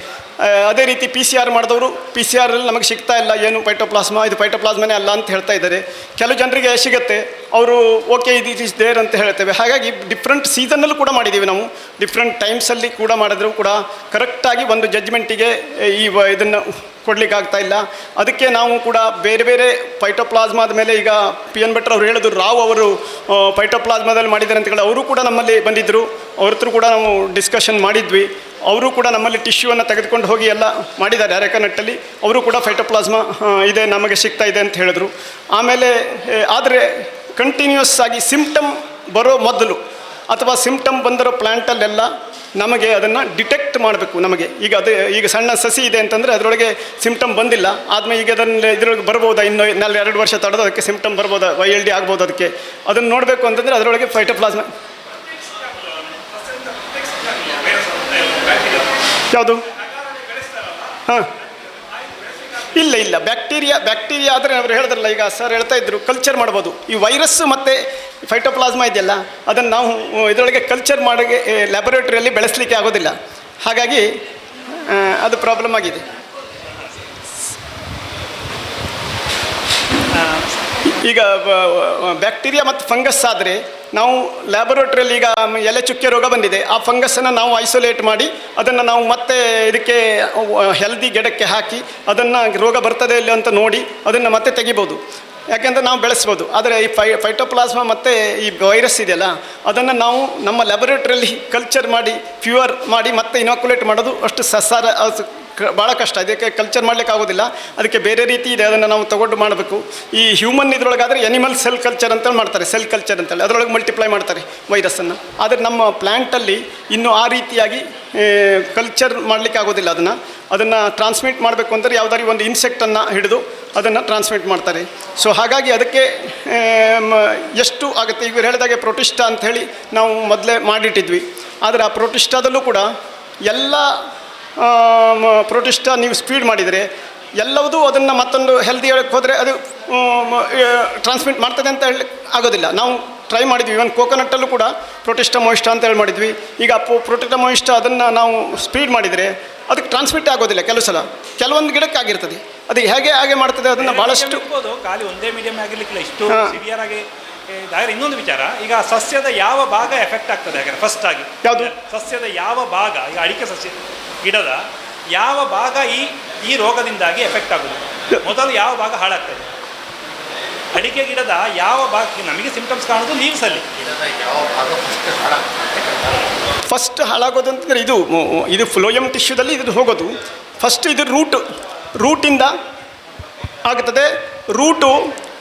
ಅದೇ ರೀತಿ PCR ಮಾಡಿದವರು PCR ನಮಗೆ ಸಿಗ್ತಾ ಇಲ್ಲ, ಏನು ಫೈಟೋಪ್ಲಾಸ್ಮಾ, ಇದು ಫೈಟೋಪ್ಲಾಸ್ಮನೇ ಅಲ್ಲ ಅಂತ ಹೇಳ್ತಾ ಇದ್ದಾರೆ. ಕೆಲವು ಜನರಿಗೆ ಸಿಗುತ್ತೆ, ಅವರು ಓಕೆ ಇದು ಇಸ್ ದೇರ್ ಅಂತ ಹೇಳ್ತೇವೆ. ಹಾಗಾಗಿ ಡಿಫ್ರೆಂಟ್ ಸೀಸನ್ನಲ್ಲೂ ಕೂಡ ಮಾಡಿದ್ದೀವಿ ನಾವು, ಡಿಫ್ರೆಂಟ್ ಟೈಮ್ಸಲ್ಲಿ ಕೂಡ ಮಾಡಿದ್ರು ಕೂಡ ಕರೆಕ್ಟಾಗಿ ಒಂದು ಜಡ್ಜ್ಮೆಂಟಿಗೆ ಇದನ್ನು ಕೊಡಲಿಕ್ಕೆ ಆಗ್ತಾ ಇಲ್ಲ. ಅದಕ್ಕೆ ನಾವು ಕೂಡ ಬೇರೆ ಬೇರೆ ಫೈಟೋಪ್ಲಾಸ್ಮಾದ ಮೇಲೆ ಈಗ PN ಭಟ್ರು ಅವರು ಹೇಳಿದ್ರು, ರಾವ್ ಅವರು ಫೈಟೋಪ್ಲಾಸ್ಮಾದಲ್ಲಿ ಮಾಡಿದ್ದಾರೆ ಅಂತ ಹೇಳಿ ಅವರು ಕೂಡ ನಮ್ಮಲ್ಲಿ ಬಂದಿದ್ದರು. ಅವ್ರ ಹತ್ರ ಕೂಡ ನಾವು ಡಿಸ್ಕಷನ್ ಮಾಡಿದ್ವಿ. ಅವರು ಕೂಡ ನಮ್ಮಲ್ಲಿ ಟಿಶ್ಯೂವನ್ನು ತೆಗೆದುಕೊಂಡು ಹೋಗಿ ಎಲ್ಲ ಮಾಡಿದ್ದಾರೆ ಅರೆಕನಟ್ಟಲ್ಲಿ. ಅವರು ಕೂಡ ಫೈಟೋಪ್ಲಾಸ್ಮಾ ಇದೆ ನಮಗೆ ಸಿಗ್ತಾ ಇದೆ ಅಂತ ಹೇಳಿದ್ರು. ಆಮೇಲೆ ಆದರೆ ಕಂಟಿನ್ಯೂಸ್ ಆಗಿ ಸಿಂಪ್ಟಮ್ ಬರೋ ಮೊದಲು ಅಥವಾ ಸಿಂಪ್ಟಮ್ ಬಂದಿರೋ ಪ್ಲ್ಯಾಂಟಲ್ಲೆಲ್ಲ ನಮಗೆ ಅದನ್ನು ಡಿಟೆಕ್ಟ್ ಮಾಡಬೇಕು. ನಮಗೆ ಈಗ ಸಣ್ಣ ಸಸಿ ಇದೆ ಅಂತಂದರೆ ಅದರೊಳಗೆ ಸಿಂಪ್ಟಮ್ ಬಂದಿಲ್ಲ, ಆದಮೇಲೆ ಈಗ ಅದನ್ನು ಇದರೊಳಗೆ ಬರ್ಬೋದಾ, ಇನ್ನು 2 ವರ್ಷ ತಡೆದು ಅದಕ್ಕೆ ಸಿಂಪ್ಟಮ್ ಬರ್ಬೋದಾ, YLD ಆಗ್ಬೋದು. ಅದಕ್ಕೆ ಅದನ್ನು ನೋಡಬೇಕು ಅಂತಂದರೆ ಅದರೊಳಗೆ ಫೈಟೋಪ್ಲಾಸ್ಮಾ ಯಾವುದು ಹಾಂ ಇಲ್ಲ ಬ್ಯಾಕ್ಟೀರಿಯಾ ಆದರೆ ಅವರು ಹೇಳಿದ್ರಲ್ಲ, ಈಗ ಸರ್ ಹೇಳ್ತಾ ಇದ್ರು ಕಲ್ಚರ್ ಮಾಡ್ಬೋದು. ಈ ವೈರಸ್ ಮತ್ತು ಫೈಟೋಪ್ಲಾಸ್ಮಾ ಇದೆಯಲ್ಲ, ಅದನ್ನು ನಾವು ಇದರೊಳಗೆ ಕಲ್ಚರ್ ಮಾಡಿ ಲ್ಯಾಬೊರೇಟರಿಯಲ್ಲಿ ಬೆಳೆಸಲಿಕ್ಕೆ ಆಗೋದಿಲ್ಲ. ಹಾಗಾಗಿ ಅದು ಪ್ರಾಬ್ಲಮ್ ಆಗಿದೆ. ಈಗ ಬ್ಯಾಕ್ಟೀರಿಯಾ ಮತ್ತು ಫಂಗಸ್ ಆದರೆ ನಾವು ಲ್ಯಾಬೊರೇಟರಿಯಲ್ಲಿ ಈಗ ಎಲೆ ಚುಕ್ಕೆ ರೋಗ ಬಂದಿದೆ, ಆ ಫಂಗಸ್ಸನ್ನು ನಾವು ಐಸೋಲೇಟ್ ಮಾಡಿ ಅದನ್ನು ನಾವು ಮತ್ತೆ ಇದಕ್ಕೆ ಹೆಲ್ದಿ ಗಿಡಕ್ಕೆ ಹಾಕಿ ಅದನ್ನು ರೋಗ ಬರ್ತದೆ ಇಲ್ಲ ಅಂತ ನೋಡಿ ಅದನ್ನು ಮತ್ತೆ ತೆಗಿಬೋದು. ಯಾಕೆಂದರೆ ನಾವು ಬೆಳೆಸ್ಬೋದು. ಆದರೆ ಈ ಫೈಟೋಪ್ಲಾಸ್ಮಾ ಮತ್ತು ಈ ವೈರಸ್ ಇದೆಯಲ್ಲ, ಅದನ್ನು ನಾವು ನಮ್ಮ ಲ್ಯಾಬೊರೇಟರಿಯಲ್ಲಿ ಕಲ್ಚರ್ ಮಾಡಿ ಪ್ಯೂರ್ ಮಾಡಿ ಮತ್ತೆ ಇನಾಕ್ಯುಲೇಟ್ ಮಾಡೋದು ಅಷ್ಟು ಭಾಳ ಕಷ್ಟ. ಇದಕ್ಕೆ ಕಲ್ಚರ್ ಮಾಡಲಿಕ್ಕೆ ಆಗೋದಿಲ್ಲ, ಅದಕ್ಕೆ ಬೇರೆ ರೀತಿ ಇದೆ, ಅದನ್ನು ನಾವು ತೊಗೊಂಡು ಮಾಡಬೇಕು. ಈ ಹ್ಯೂಮನ್ ಇದರೊಳಗಾದರೆ ಎನಿಮಲ್ ಸೆಲ್ ಕಲ್ಚರ್ ಅಂತೇಳಿ ಮಾಡ್ತಾರೆ, ಸೆಲ್ ಕಲ್ಚರ್ ಅಂತೇಳಿ ಅದರೊಳಗೆ ಮಲ್ಟಿಪ್ಲೈ ಮಾಡ್ತಾರೆ ವೈರಸ್ಸನ್ನು. ಆದರೆ ನಮ್ಮ ಪ್ಲ್ಯಾಂಟಲ್ಲಿ ಇನ್ನೂ ಆ ರೀತಿಯಾಗಿ ಕಲ್ಚರ್ ಮಾಡಲಿಕ್ಕೆ ಆಗೋದಿಲ್ಲ. ಅದನ್ನು ಟ್ರಾನ್ಸ್ಮಿಟ್ ಮಾಡಬೇಕು ಅಂದರೆ ಯಾವುದಾದ್ರು ಒಂದು ಇನ್ಸೆಕ್ಟನ್ನು ಹಿಡಿದು ಅದನ್ನು ಟ್ರಾನ್ಸ್ಮಿಟ್ ಮಾಡ್ತಾರೆ. ಸೊ ಹಾಗಾಗಿ ಅದಕ್ಕೆ ಎಷ್ಟು ಆಗುತ್ತೆ, ಈಗ ಹೇಳಿದಾಗೆ ಪ್ರೊಟಿಸ್ಟಾ ಅಂಥೇಳಿ ನಾವು ಮೊದಲೇ ಮಾಡಿಟ್ಟಿದ್ವಿ. ಆದರೆ ಆ ಪ್ರೊಟಿಸ್ಟಾದಲ್ಲೂ ಕೂಡ ಎಲ್ಲ ಪ್ರೊಟಿಸ್ಟಾ ನೀವು ಸ್ಪೀಡ್ ಮಾಡಿದರೆ ಎಲ್ಲವೂ ಅದನ್ನು ಮತ್ತೊಂದು ಹೆಲ್ದಿ ಹೇಳಕ್ಕೆ ಹೋದರೆ ಅದು ಟ್ರಾನ್ಸ್ಮಿಟ್ ಮಾಡ್ತದೆ ಅಂತ ಹೇಳಿ ಆಗೋದಿಲ್ಲ. ನಾವು ಟ್ರೈ ಮಾಡಿದ್ವಿ, ಇವನ್ ಕೋಕೋನಟ್ಟಲ್ಲೂ ಕೂಡ ಪ್ರೊಟಿಸ್ಟಾ ಮೊಯಿಸ್ಟಾ ಅಂತ ಹೇಳಿ ಮಾಡಿದ್ವಿ. ಈಗ ಪ್ರೊಟಿಸ್ಟಾ ಮೊಯಿಸ್ಟಾ ಅದನ್ನು ನಾವು ಸ್ಪೀಡ್ ಮಾಡಿದರೆ ಅದಕ್ಕೆ ಟ್ರಾನ್ಸ್ಮಿಟ್ ಆಗೋದಿಲ್ಲ. ಕೆಲವೊಂದು ಗಿಡಕ್ಕೆ ಆಗಿರ್ತದೆ, ಅದು ಹಾಗೆ ಮಾಡ್ತದೆ. ಅದನ್ನು ಭಾಳಷ್ಟು ಖಾಲಿ ಒಂದೇ ಮೀಡಿಯಂ ಆಗಿರ್ಲಿಕ್ಕಿಲ್ಲ, ಇಷ್ಟು ಸಿವಿಯರ್ ಆಗಿ. ಇನ್ನೊಂದು ವಿಚಾರ, ಈಗ ಸಸ್ಯದ ಯಾವ ಭಾಗ ಎಫೆಕ್ಟ್ ಆಗ್ತದೆ? ಹಾಗಾದ್ರೆ ಫಸ್ಟ್ ಆಗಿ ಯಾವುದು ಸಸ್ಯದ ಯಾವ ಭಾಗ, ಈಗ ಅಡಿಕೆ ಸಸ್ಯ ಗಿಡದ ಯಾವ ಭಾಗ ಈ ರೋಗದಿಂದಾಗಿ ಎಫೆಕ್ಟ್ ಆಗುದು? ಮೊದಲು ಯಾವ ಭಾಗ ಹಾಳಾಗ್ತದೆ? ಅಡಿಕೆ ಗಿಡದ ಯಾವ ಭಾಗ ನಮಗೆ ಸಿಂಪ್ಟಮ್ಸ್ ಕಾಣೋದು ಲೀವ್ಸಲ್ಲಿ. ಫಸ್ಟ್ ಹಾಳಾಗೋದು ಅಂತಂದರೆ ಇದು ಫ್ಲೋಯಮ್ ಟಿಶ್ಯೂದಲ್ಲಿ ಇದು ಹೋಗೋದು ಫಸ್ಟ್. ಇದು ರೂಟಿಂದ ಆಗುತ್ತದೆ. ರೂಟು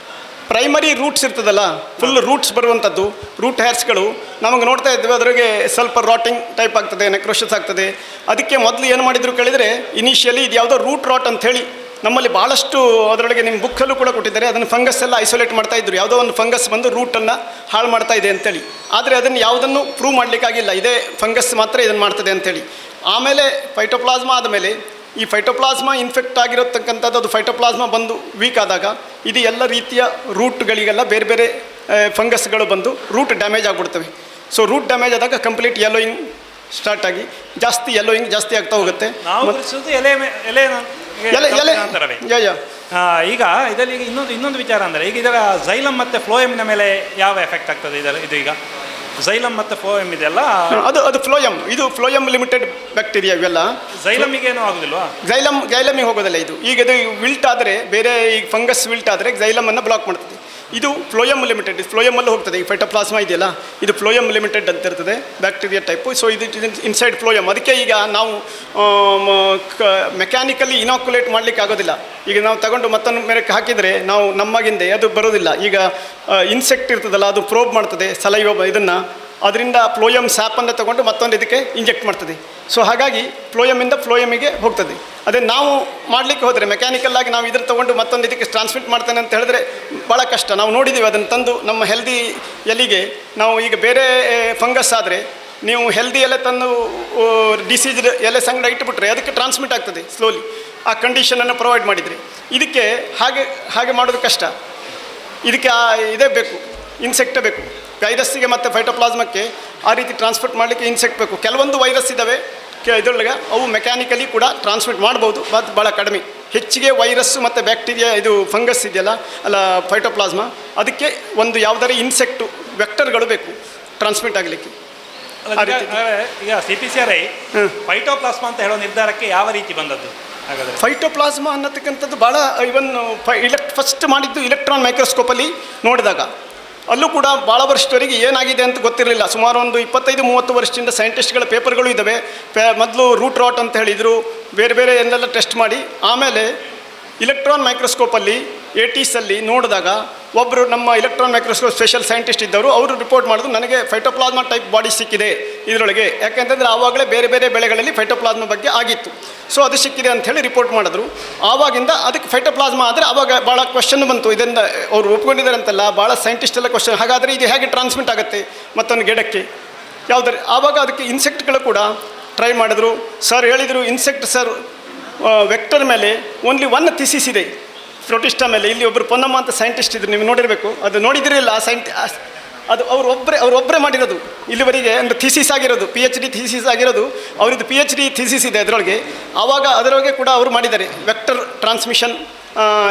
ಪ್ರೈಮರಿ ರೂಟ್ಸ್ ಇರ್ತದಲ್ಲ, ಫುಲ್ ರೂಟ್ಸ್ ಬರುವಂಥದ್ದು, ರೂಟ್ ಹೇರ್ಸ್ಗಳು ನಮಗೆ ನೋಡ್ತಾ ಇದ್ವಿ. ಅದರಿಗೆ ಸ್ವಲ್ಪ ರಾಟಿಂಗ್ ಟೈಪ್ ಆಗ್ತದೆ, ನೆಕ್ರೋಷಸ್ ಆಗ್ತದೆ. ಅದಕ್ಕೆ ಮೊದಲು ಏನು ಮಾಡಿದ್ರು ಕೇಳಿದರೆ, ಇನಿಷಿಯಲಿ ಇದು ಯಾವುದೋ ರೂಟ್ ರಾಟ್ ಅಂಥೇಳಿ ನಮ್ಮಲ್ಲಿ ಭಾಳಷ್ಟು ಅದರೊಳಗೆ ನಿಮ್ಮ ಬುಕ್ಕಲ್ಲೂ ಕೂಡ ಕೊಟ್ಟಿದ್ದಾರೆ. ಅದನ್ನು ಫಂಗಸ್ ಎಲ್ಲ ಐಸೋಲೇಟ್ ಮಾಡ್ತಾಯಿದ್ರು, ಯಾವುದೋ ಒಂದು ಫಂಗಸ್ ಬಂದು ರೂಟನ್ನು ಹಾಳು ಮಾಡ್ತಾ ಇದೆ ಅಂತೇಳಿ. ಆದರೆ ಅದನ್ನು ಯಾವುದನ್ನು ಪ್ರೂವ್ ಮಾಡಲಿಕ್ಕಾಗಿಲ್ಲ, ಇದೇ ಫಂಗಸ್ ಮಾತ್ರ ಇದನ್ನು ಮಾಡ್ತದೆ ಅಂಥೇಳಿ. ಆಮೇಲೆ ಫೈಟೋಪ್ಲಾಸ್ಮಾ ಆದಮೇಲೆ ಈ ಫೈಟೋಪ್ಲಾಸ್ಮಾ ಇನ್ಫೆಕ್ಟ್ ಆಗಿರತಕ್ಕಂಥದ್ದು, ಅದು ಫೈಟೋಪ್ಲಾಸ್ಮಾ ಬಂದು ವೀಕ್ ಆದಾಗ ಇದು ಎಲ್ಲ ರೀತಿಯ ರೂಟ್ಗಳಿಗೆಲ್ಲ ಬೇರೆ ಬೇರೆ ಫಂಗಸ್ಗಳು ಬಂದು ರೂಟ್ ಡ್ಯಾಮೇಜ್ ಆಗಿಬಿಡ್ತವೆ. ಸೊ ರೂಟ್ ಡ್ಯಾಮೇಜ್ ಆದಾಗ ಕಂಪ್ಲೀಟ್ ಯೆಲ್ಲೋಯಿಂಗ್ ಸ್ಟಾರ್ಟ್ ಆಗಿ ಯೆಲ್ಲೋಯಿಂಗ್ ಜಾಸ್ತಿ ಆಗ್ತಾ ಹೋಗುತ್ತೆ. ಈಗ ಇದರಲ್ಲಿ ಇನ್ನೊಂದು ವಿಚಾರ ಅಂದರೆ, ಈಗ ಇದರ ಝೈಲಮ್ ಮತ್ತು ಫ್ಲೋಯಮ್ನ ಮೇಲೆ ಯಾವ ಎಫೆಕ್ಟ್ ಆಗ್ತದೆ? ಇದು ಈಗ ಝೈಲಮ್ ಮತ್ತು ಫ್ಲೋಯಮ್ ಇದೆಲ್ಲ ಅದು ಫ್ಲೋಯಮ್, ಇದು ಫ್ಲೋಯಮ್ ಲಿಮಿಟೆಡ್ ಬ್ಯಾಕ್ಟೀರಿಯಾ. ಇವೆಲ್ಲ ಝೈಲಮಿಗೆ ಏನೂ ಆಗೋದಿಲ್ವಾ? ಝೈಲಮಿಗೆ ಹೋಗೋದಿಲ್ಲ. ಈಗ ಇದು ವಿಲ್ಟ್ ಆದರೆ, ಬೇರೆ ಈಗ ಫಂಗಸ್ ವಿಲ್ಟ್ ಆದರೆ ಝೈಲಮನ್ನು ಬ್ಲಾಕ್ ಮಾಡ್ತದೆ. ಇದು ಫ್ಲೋಯಮ್ ಲಿಮಿಟೆಡ್, ಫ್ಲೋಯಮಲ್ಲೂ ಹೋಗ್ತದೆ. ಈ ಫೈಟೋಪ್ಲಾಸ್ಮಾ ಇದೆಯಲ್ಲ, ಇದು ಫ್ಲೋಯಮ್ ಲಿಮಿಟೆಡ್ ಅಂತ ಇರ್ತದೆ, ಬ್ಯಾಕ್ಟೀರಿಯಾ ಟೈಪು. ಸೊ ಇದು ಇನ್ಸೈಡ್ ಫ್ಲೋಯಮ್. ಅದಕ್ಕೆ ಈಗ ನಾವು ಮೆಕ್ಯಾನಿಕಲಿ ಇನಾಕ್ಯುಲೇಟ್ ಮಾಡಲಿಕ್ಕೆ ಆಗೋದಿಲ್ಲ. ಈಗ ನಾವು ತಗೊಂಡು ಮತ್ತೊಂದು ಮೇರಕ್ಕೆ ಹಾಕಿದರೆ ನಾವು ನಮ್ಮಗಿಂದೆ ಅದು ಬರೋದಿಲ್ಲ. ಈಗ ಇನ್ಸೆಕ್ಟ್ ಇರ್ತದಲ್ಲ, ಅದು ಪ್ರೋಬ್ ಮಾಡ್ತದೆ ಸಲೈವ ಇದನ್ನು, ಅದರಿಂದ ಫ್ಲೋಯಮ್ ಸ್ಯಾಪನ್ನು ತಗೊಂಡು ಮತ್ತೊಂದು ಇದಕ್ಕೆ ಇಂಜೆಕ್ಟ್ ಮಾಡ್ತದೆ. ಸೊ ಹಾಗಾಗಿ ಫ್ಲೋಯಮಿಂದ ಫ್ಲೋಯಮಿಗೆ ಹೋಗ್ತದೆ. ಅದೇ ನಾವು ಮಾಡಲಿಕ್ಕೆ ಹೋದರೆ ಮೆಕ್ಯಾನಿಕಲ್ಲಾಗಿ ನಾವು ಇದ್ರ ತೊಗೊಂಡು ಮತ್ತೊಂದು ಇದಕ್ಕೆ ಟ್ರಾನ್ಸ್ಮಿಟ್ ಮಾಡ್ತೇನೆ ಅಂತ ಹೇಳಿದ್ರೆ ಭಾಳ ಕಷ್ಟ. ನಾವು ನೋಡಿದ್ದೀವಿ ಅದನ್ನು ತಂದು ನಮ್ಮ ಹೆಲ್ದಿ ಎಲೆಗೆ. ನಾವು ಈಗ ಬೇರೆ ಫಂಗಸ್ ಆದರೆ ನೀವು ಹೆಲ್ದಿ ಎಲೆ ತಂದು ಡಿಸೀಸ್ಡ್ ಎಲೆ ಸಂಗಡ ಇಟ್ಟುಬಿಟ್ರೆ ಅದಕ್ಕೆ ಟ್ರಾನ್ಸ್ಮಿಟ್ ಆಗ್ತದೆ ಸ್ಲೋಲಿ. ಆ ಕಂಡೀಷನನ್ನು ಪ್ರೊವೈಡ್ ಮಾಡಿದರೆ ಇದಕ್ಕೆ ಹಾಗೆ ಮಾಡೋದು ಕಷ್ಟ. ಇದಕ್ಕೆ ಇದೇ ಬೇಕು, ಇನ್ಸೆಕ್ಟೇ ಬೇಕು. ವೈರಸ್ಸಿಗೆ ಮತ್ತು ಫೈಟೋಪ್ಲಾಸ್ಮಕ್ಕೆ ಆ ರೀತಿ ಟ್ರಾನ್ಸ್ಪೋರ್ಟ್ ಮಾಡಲಿಕ್ಕೆ ಇನ್ಸೆಕ್ಟ್ ಬೇಕು. ಕೆಲವೊಂದು ವೈರಸ್ ಇದ್ದಾವೆ ಇದರೊಳಗೆ ಅವು ಮೆಕ್ಯಾನಿಕಲಿ ಕೂಡ ಟ್ರಾನ್ಸ್ಮಿಟ್ ಮಾಡ್ಬೋದು, ಮತ್ತು ಭಾಳ ಕಡಿಮೆ. ಹೆಚ್ಚಿಗೆ ವೈರಸ್ಸು ಮತ್ತು ಬ್ಯಾಕ್ಟೀರಿಯಾ ಇದು ಫಂಗಸ್ ಇದೆಯಲ್ಲ ಅಲ್ಲ ಫೈಟೋಪ್ಲಾಸ್ಮಾ, ಅದಕ್ಕೆ ಒಂದು ಯಾವುದಾದ್ರು ಇನ್ಸೆಕ್ಟು ವೆಕ್ಟರ್ಗಳು ಬೇಕು ಟ್ರಾನ್ಸ್ಮಿಟ್ ಆಗಲಿಕ್ಕೆ. ಈಗ CPCRI ಫೈಟೋಪ್ಲಾಸ್ಮಾ ಅಂತ ಹೇಳೋ ನಿರ್ಧಾರಕ್ಕೆ ಯಾವ ರೀತಿ ಬಂದದ್ದು ಹಾಗಾದರೆ? ಫೈಟೋಪ್ಲಾಸ್ಮಾ ಅನ್ನತಕ್ಕಂಥದ್ದು ಭಾಳ ಇವನ್ ಫಸ್ಟ್ ಮಾಡಿದ್ದು ಇಲೆಕ್ಟ್ರಾನ್ ಮೈಕ್ರೋಸ್ಕೋಪಲ್ಲಿ ನೋಡಿದಾಗ, ಅಲ್ಲೂ ಕೂಡ ಭಾಳ ವರ್ಷದವರೆಗೆ ಏನಾಗಿದೆ ಅಂತ ಗೊತ್ತಿರಲಿಲ್ಲ. ಸುಮಾರು ಒಂದು 25-30 ವರ್ಷದಿಂದ ಸೈಂಟಿಸ್ಟ್ಗಳ ಪೇಪರ್ಗಳು ಇದ್ದಾವೆ. ಮೊದಲು ರೂಟ್ ರಾಟ್ ಅಂತ ಹೇಳಿದರು, ಬೇರೆ ಬೇರೆ ಎಲ್ಲೆಲ್ಲ ಟೆಸ್ಟ್ ಮಾಡಿ ಆಮೇಲೆ ಇಲೆಕ್ಟ್ರಾನ್ ಮೈಕ್ರೋಸ್ಕೋಪಲ್ಲಿ 80sಲ್ಲಿ ನೋಡಿದಾಗ ಒಬ್ಬರು ನಮ್ಮ ಇಲೆಕ್ಟ್ರಾನ್ ಮೈಕ್ರೋಸ್ಕೋಪ್ ಸ್ಪೆಷಲ್ ಸೈಂಟಿಸ್ಟ್ ಇದ್ದವರು ಅವರು ರಿಪೋರ್ಟ್ ಮಾಡಿದ್ರು, ನನಗೆ ಫೈಟೋಪ್ಲಾಸ್ಮಾ ಟೈಪ್ ಬಾಡಿ ಸಿಕ್ಕಿದೆ ಇದರೊಳಗೆ. ಯಾಕೆಂತಂದರೆ ಆವಾಗಲೇ ಬೇರೆ ಬೇರೆ ಬೆಳೆಗಳಲ್ಲಿ ಫೈಟೋಪ್ಲಾಸ್ಮಾ ಬಗ್ಗೆ ಆಗಿತ್ತು. ಸೊ ಅದು ಸಿಕ್ಕಿದೆ ಅಂಥೇಳಿ ರಿಪೋರ್ಟ್ ಮಾಡಿದ್ರು. ಆವಾಗಿಂದ ಅದಕ್ಕೆ ಫೈಟೋಪ್ಲಾಸ್ಮಾ ಆದರೆ ಆವಾಗ ಭಾಳ ಕ್ವಶನ್ ಬಂತು, ಇದನ್ನು ಅವರು ಒಪ್ಕೊಂಡಿದ್ದಾರೆ ಅಂತಲ್ಲ, ಭಾಳ ಸೈಂಟಿಸ್ಟ್ ಎಲ್ಲ ಕ್ವಶನ್, ಹಾಗಾದರೆ ಇದು ಹೇಗೆ ಟ್ರಾನ್ಸ್ಮಿಟ್ ಆಗುತ್ತೆ ಮತ್ತೊಂದು ಗಿಡಕ್ಕೆ ಯಾವುದಾರು. ಆವಾಗ ಅದಕ್ಕೆ ಇನ್ಸೆಕ್ಟ್ಗಳು ಕೂಡ ಟ್ರೈ ಮಾಡಿದ್ರು. ಸರ್ ಹೇಳಿದರು, ಇನ್ಸೆಕ್ಟ್ ಸರ್ ವೆಕ್ಟರ್ ಮೇಲೆ ಓನ್ಲಿ 1 ಥೀಸಿಸ್ ಇದೆ ಪ್ರೋಟಿಸ್ಟಾ ಮೇಲೆ. ಇಲ್ಲಿ ಒಬ್ಬರು ಪೊನ್ನಮ್ಮ ಅಂತ ಸೈಂಟಿಸ್ಟ್ ಇದ್ರು, ನೀವು ನೋಡಿರಬೇಕು, ಅದು ನೋಡಿದಿರಲಿಲ್ಲ. ಅದು ಅವರೊಬ್ಬರೇ ಮಾಡಿರೋದು ಇಲ್ಲಿವರೆಗೆ, ಒಂದು ಥೀಸಿಸ್ ಆಗಿರೋದು, PhD ಥೀಸಿಸ್ ಆಗಿರೋದು ಅವರದ್ದು. PhD ಥೀಸಿಸ್ ಇದೆ ಅದರೊಳಗೆ. ಆವಾಗ ಅದರೊಳಗೆ ಕೂಡ ಅವರು ಮಾಡಿದ್ದಾರೆ ವೆಕ್ಟರ್ ಟ್ರಾನ್ಸ್ಮಿಷನ್,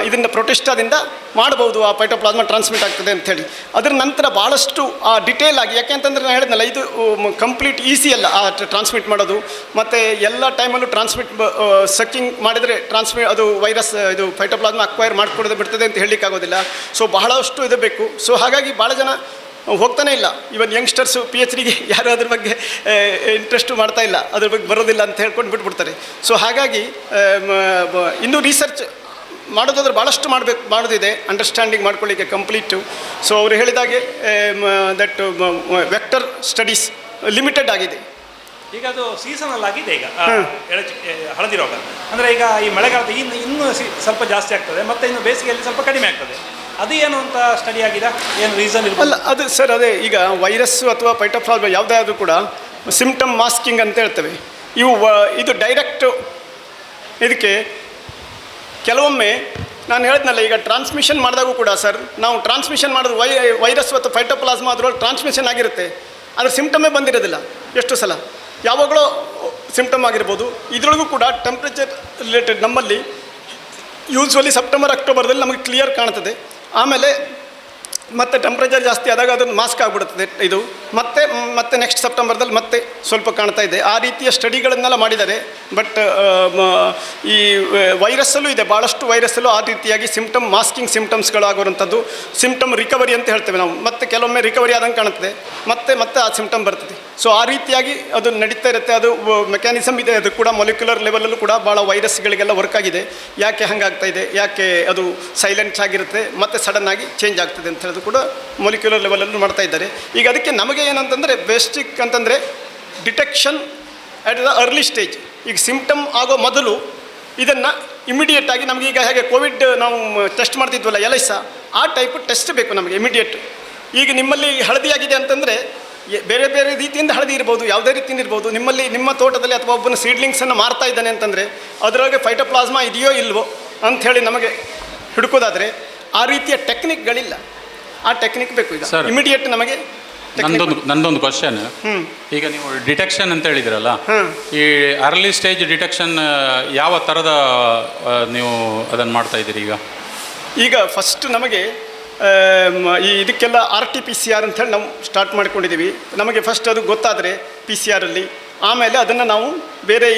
ಇದನ್ನು ಪ್ರೊಟಿಸ್ಟಾದಿಂದ ಮಾಡ್ಬೋದು, ಆ ಫೈಟೋಪ್ಲಾಸ್ಮಾ ಟ್ರಾನ್ಸ್ಮಿಟ್ ಆಗ್ತದೆ ಅಂಥೇಳಿ. ಅದರ ನಂತರ ಭಾಳಷ್ಟು ಡಿಟೇಲ್ ಆಗಿ, ಯಾಕೆಂತಂದ್ರೆ ನಾನು ಹೇಳಿದ್ನಲ್ಲ, ಇದು ಕಂಪ್ಲೀಟ್ ಈಸಿ ಅಲ್ಲ ಆ ಟ್ರಾನ್ಸ್ಮಿಟ್ ಮಾಡೋದು. ಮತ್ತು ಎಲ್ಲ ಟೈಮಲ್ಲೂ ಟ್ರಾನ್ಸ್ಮಿಟ್ ಸಕ್ಕಿಂಗ್ ಮಾಡಿದರೆ ಅದು ವೈರಸ್ ಇದು ಫೈಟೋಪ್ಲಾಸ್ಮಾ ಅಕ್ವೈರ್ ಮಾಡಿಕೊಡೋದು ಬಿಡ್ತದೆ ಅಂತ ಹೇಳಲಿಕ್ಕಾಗೋದಿಲ್ಲ. ಸೊ ಬಹಳಷ್ಟು ಇದು ಬೇಕು. ಸೊ ಹಾಗಾಗಿ ಭಾಳ ಜನ ಹೋಗ್ತಾನೆ ಇಲ್ಲ. ಇವನ್ ಯಂಗ್ಸ್ಟರ್ಸು PhDಗೆ ಯಾರು ಅದ್ರ ಬಗ್ಗೆ ಇಂಟ್ರೆಸ್ಟು ಮಾಡ್ತಾ ಇಲ್ಲ, ಅದ್ರ ಬಗ್ಗೆ ಬರೋದಿಲ್ಲ ಅಂತ ಹೇಳ್ಕೊಂಡು ಬಿಟ್ಬಿಡ್ತಾರೆ. ಸೊ ಹಾಗಾಗಿ ಇನ್ನೂ ರಿಸರ್ಚ್ ಮಾಡೋದಾದ್ರೆ ಭಾಳಷ್ಟು ಮಾಡೋದಿದೆ, ಅಂಡರ್ಸ್ಟ್ಯಾಂಡಿಂಗ್ ಮಾಡ್ಕೊಳ್ಳಿಕ್ಕೆ ಕಂಪ್ಲೀಟು. ಸೊ ಅವರು ಹೇಳಿದಾಗೆ ದಟ್ ವೆಕ್ಟರ್ ಸ್ಟಡೀಸ್ ಲಿಮಿಟೆಡ್ ಆಗಿದೆ. ಈಗ ಅದು ಸೀಸನಲ್ ಆಗಿದೆ ಈಗ ಹಳದಿ ರೋಗ. ಅಂದರೆ ಈಗ ಈ ಮಳೆಗಾಲದ ಇನ್ನೂ ಸ್ವಲ್ಪ ಜಾಸ್ತಿ ಆಗ್ತದೆ, ಮತ್ತು ಇನ್ನು ಬೇಸಿಗೆಯಲ್ಲಿ ಸ್ವಲ್ಪ ಕಡಿಮೆ ಆಗ್ತದೆ. ಅದು ಏನು ಅಂತ ಸ್ಟಡಿ ಆಗಿದೆ, ಏನು ರೀಸನ್ ಇರ್ಬೋದು? ಅಲ್ಲ ಅದು ಸರ್ ಅದೇ, ಈಗ ವೈರಸ್ಸು ಅಥವಾ ಫೈಟೋಪ್ಲಾಸ್ಮಾ ಯಾವುದಾದ್ರೂ ಕೂಡ ಸಿಂಪ್ಟಮ್ ಮಾಸ್ಕಿಂಗ್ ಅಂತ ಹೇಳ್ತೇವೆ. ಇದು ಡೈರೆಕ್ಟು ಇದಕ್ಕೆ ಕೆಲವೊಮ್ಮೆ ನಾನು ಹೇಳಿದ್ನಲ್ಲ, ಈಗ ಟ್ರಾನ್ಸ್ಮಿಷನ್ ಮಾಡಿದಾಗೂ ಕೂಡ ಸರ್, ನಾವು ಟ್ರಾನ್ಸ್ಮಿಷನ್ ಮಾಡಿದ್ರು ವೈರಸ್ ಅಥವಾ ಫೈಟೋಪ್ಲಾಸ್ಮಾ ಅದರೊಳಗೆ ಟ್ರಾನ್ಸ್ಮಿಷನ್ ಆಗಿರುತ್ತೆ, ಅದ್ರ ಸಿಂಪ್ಟಮೇ ಬಂದಿರೋದಿಲ್ಲ ಎಷ್ಟು ಸಲ. ಯಾವಾಗಲೂ ಸಿಂಪ್ಟಮ್ ಆಗಿರ್ಬೋದು. ಇದರೊಳಗೂ ಕೂಡ ಟೆಂಪ್ರೇಚರ್ ರಿಲೇಟೆಡ್ ನಮ್ಮಲ್ಲಿ ಯೂಶ್ವಲಿ ಸೆಪ್ಟೆಂಬರ್ ಅಕ್ಟೋಬರ್ದಲ್ಲಿ ನಮಗೆ ಕ್ಲಿಯರ್ ಕಾಣ್ತದೆ. ಆಮೇಲೆ ಮತ್ತು ಟೆಂಪ್ರೇಚರ್ ಜಾಸ್ತಿ ಆದಾಗ ಅದನ್ನು ಮಾಸ್ಕ್ ಆಗಿಬಿಡುತ್ತದೆ ಇದು, ಮತ್ತೆ ನೆಕ್ಸ್ಟ್ ಸೆಪ್ಟೆಂಬರ್ದಲ್ಲಿ ಮತ್ತೆ ಸ್ವಲ್ಪ ಕಾಣ್ತಾ ಇದೆ. ಆ ರೀತಿಯ ಸ್ಟಡಿಗಳನ್ನೆಲ್ಲ ಮಾಡಿದ್ದಾರೆ. ಬಟ್ ಈ ವೈರಸ್ಸಲ್ಲೂ ಇದೆ, ಭಾಳಷ್ಟು ವೈರಸ್ಸಲ್ಲೂ ಆ ರೀತಿಯಾಗಿ ಸಿಂಪ್ಟಮ್ ಮಾಸ್ಕಿಂಗ್ ಸಿಂಪ್ಟಮ್ಸ್ಗಳಾಗುವಂಥದ್ದು, ಸಿಂಪ್ಟಮ್ ರಿಕವರಿ ಅಂತ ಹೇಳ್ತೇವೆ ನಾವು. ಮತ್ತೆ ಕೆಲವೊಮ್ಮೆ ರಿಕವರಿ ಆದಂಗೆ ಕಾಣುತ್ತದೆ, ಮತ್ತೆ ಆ ಸಿಂಪ್ಟಮ್ ಬರ್ತದೆ. ಸೊ ಆ ರೀತಿಯಾಗಿ ಅದು ನಡೀತಾ ಇರುತ್ತೆ. ಅದು ಮೆಕ್ಯಾನಿಸಮ್ ಇದೆ, ಅದು ಕೂಡ ಮೊಲಿಕ್ಯುಲರ್ ಲೆವೆಲಲ್ಲೂ ಕೂಡ ಭಾಳ ವೈರಸ್ಗಳಿಗೆಲ್ಲ ವರ್ಕ್ ಆಗಿದೆ. ಯಾಕೆ ಹಂಗಾಗ್ತಾ ಇದೆ, ಯಾಕೆ ಅದು ಸೈಲೆಂಟ್ ಆಗಿರುತ್ತೆ ಮತ್ತು ಸಡನ್ನಾಗಿ ಚೇಂಜ್ ಆಗ್ತದೆ ಅಂತ ಹೇಳೋದು ಕೂಡ ಮೊಲಿಕ್ಯುಲರ್ ಲೆವೆಲಲ್ಲೂ ಮಾಡ್ತಾ ಇದ್ದಾರೆ. ಈಗ ಅದಕ್ಕೆ ನಮಗೆ ಏನಂತಂದರೆ ಬೇಸಿಕ್ ಅಂತಂದರೆ detection at the early stage. ಈಗ ಸಿಂಪ್ಟಮ್ ಆಗೋ ಮೊದಲು ಇದನ್ನು ಇಮಿಡಿಯೇಟಾಗಿ ನಮಗೆ, ಈಗ ಹೇಗೆ ಕೋವಿಡ್ ನಾವು ಟೆಸ್ಟ್ ಮಾಡ್ತಿದ್ವಲ್ಲ ಎಲೈಸಾ, ಆ ಟೈಪ್ ಟೆಸ್ಟ್ ಬೇಕು ನಮಗೆ ಇಮಿಡಿಯೇಟ್. ಈಗ ನಿಮ್ಮಲ್ಲಿ ಹಳದಿಯಾಗಿದೆ ಅಂತಂದರೆ ಬೇರೆ ಬೇರೆ ರೀತಿಯಿಂದ ಹಳದಿ ಇರ್ಬೋದು, ಯಾವುದೇ ರೀತಿಯಿಂದ ಇರ್ಬೋದು. ನಿಮ್ಮ ತೋಟದಲ್ಲಿ ಅಥವಾ ಒಬ್ಬನ ಸೀಡ್ಲಿಂಗ್ಸನ್ನು ಮಾರ್ತಾ ಇದ್ದಾನೆ ಅಂತಂದರೆ ಅದರೊಳಗೆ ಫೈಟೋಪ್ಲಾಸ್ಮಾ ಇದೆಯೋ ಇಲ್ವೋ ಅಂಥೇಳಿ ನಮಗೆ ಹಿಡ್ಕೋದಾದರೆ ಆ ರೀತಿಯ ಟೆಕ್ನಿಕ್ಗಳಿಲ್ಲ. ಆ ಟೆಕ್ನಿಕ್ ಬೇಕು ಈಗ ಇಮಿಡಿಯೇಟ್ ನಮಗೆ. ನಂದೊಂದು ಕ್ವಶನ್, ಈಗ ನೀವು ಡಿಟೆಕ್ಷನ್ ಅಂತ ಹೇಳಿದ್ರಲ್ಲ, ಈ ಅರ್ಲಿ ಸ್ಟೇಜ್ ಡಿಟೆಕ್ಷನ್ ಯಾವ ಥರದ ನೀವು ಅದನ್ನು ಮಾಡ್ತಾ ಇದ್ದೀರಿ ಈಗ ಫಸ್ಟ್ ನಮಗೆ ಇದಕ್ಕೆಲ್ಲ RT-PCR ಅಂಥೇಳಿ ನಾವು ಸ್ಟಾರ್ಟ್ ಮಾಡ್ಕೊಂಡಿದ್ದೀವಿ. ನಮಗೆ ಫಸ್ಟ್ ಅದು ಗೊತ್ತಾದರೆ PCR-ಅಲ್ಲಿ, ಆಮೇಲೆ ಅದನ್ನು ನಾವು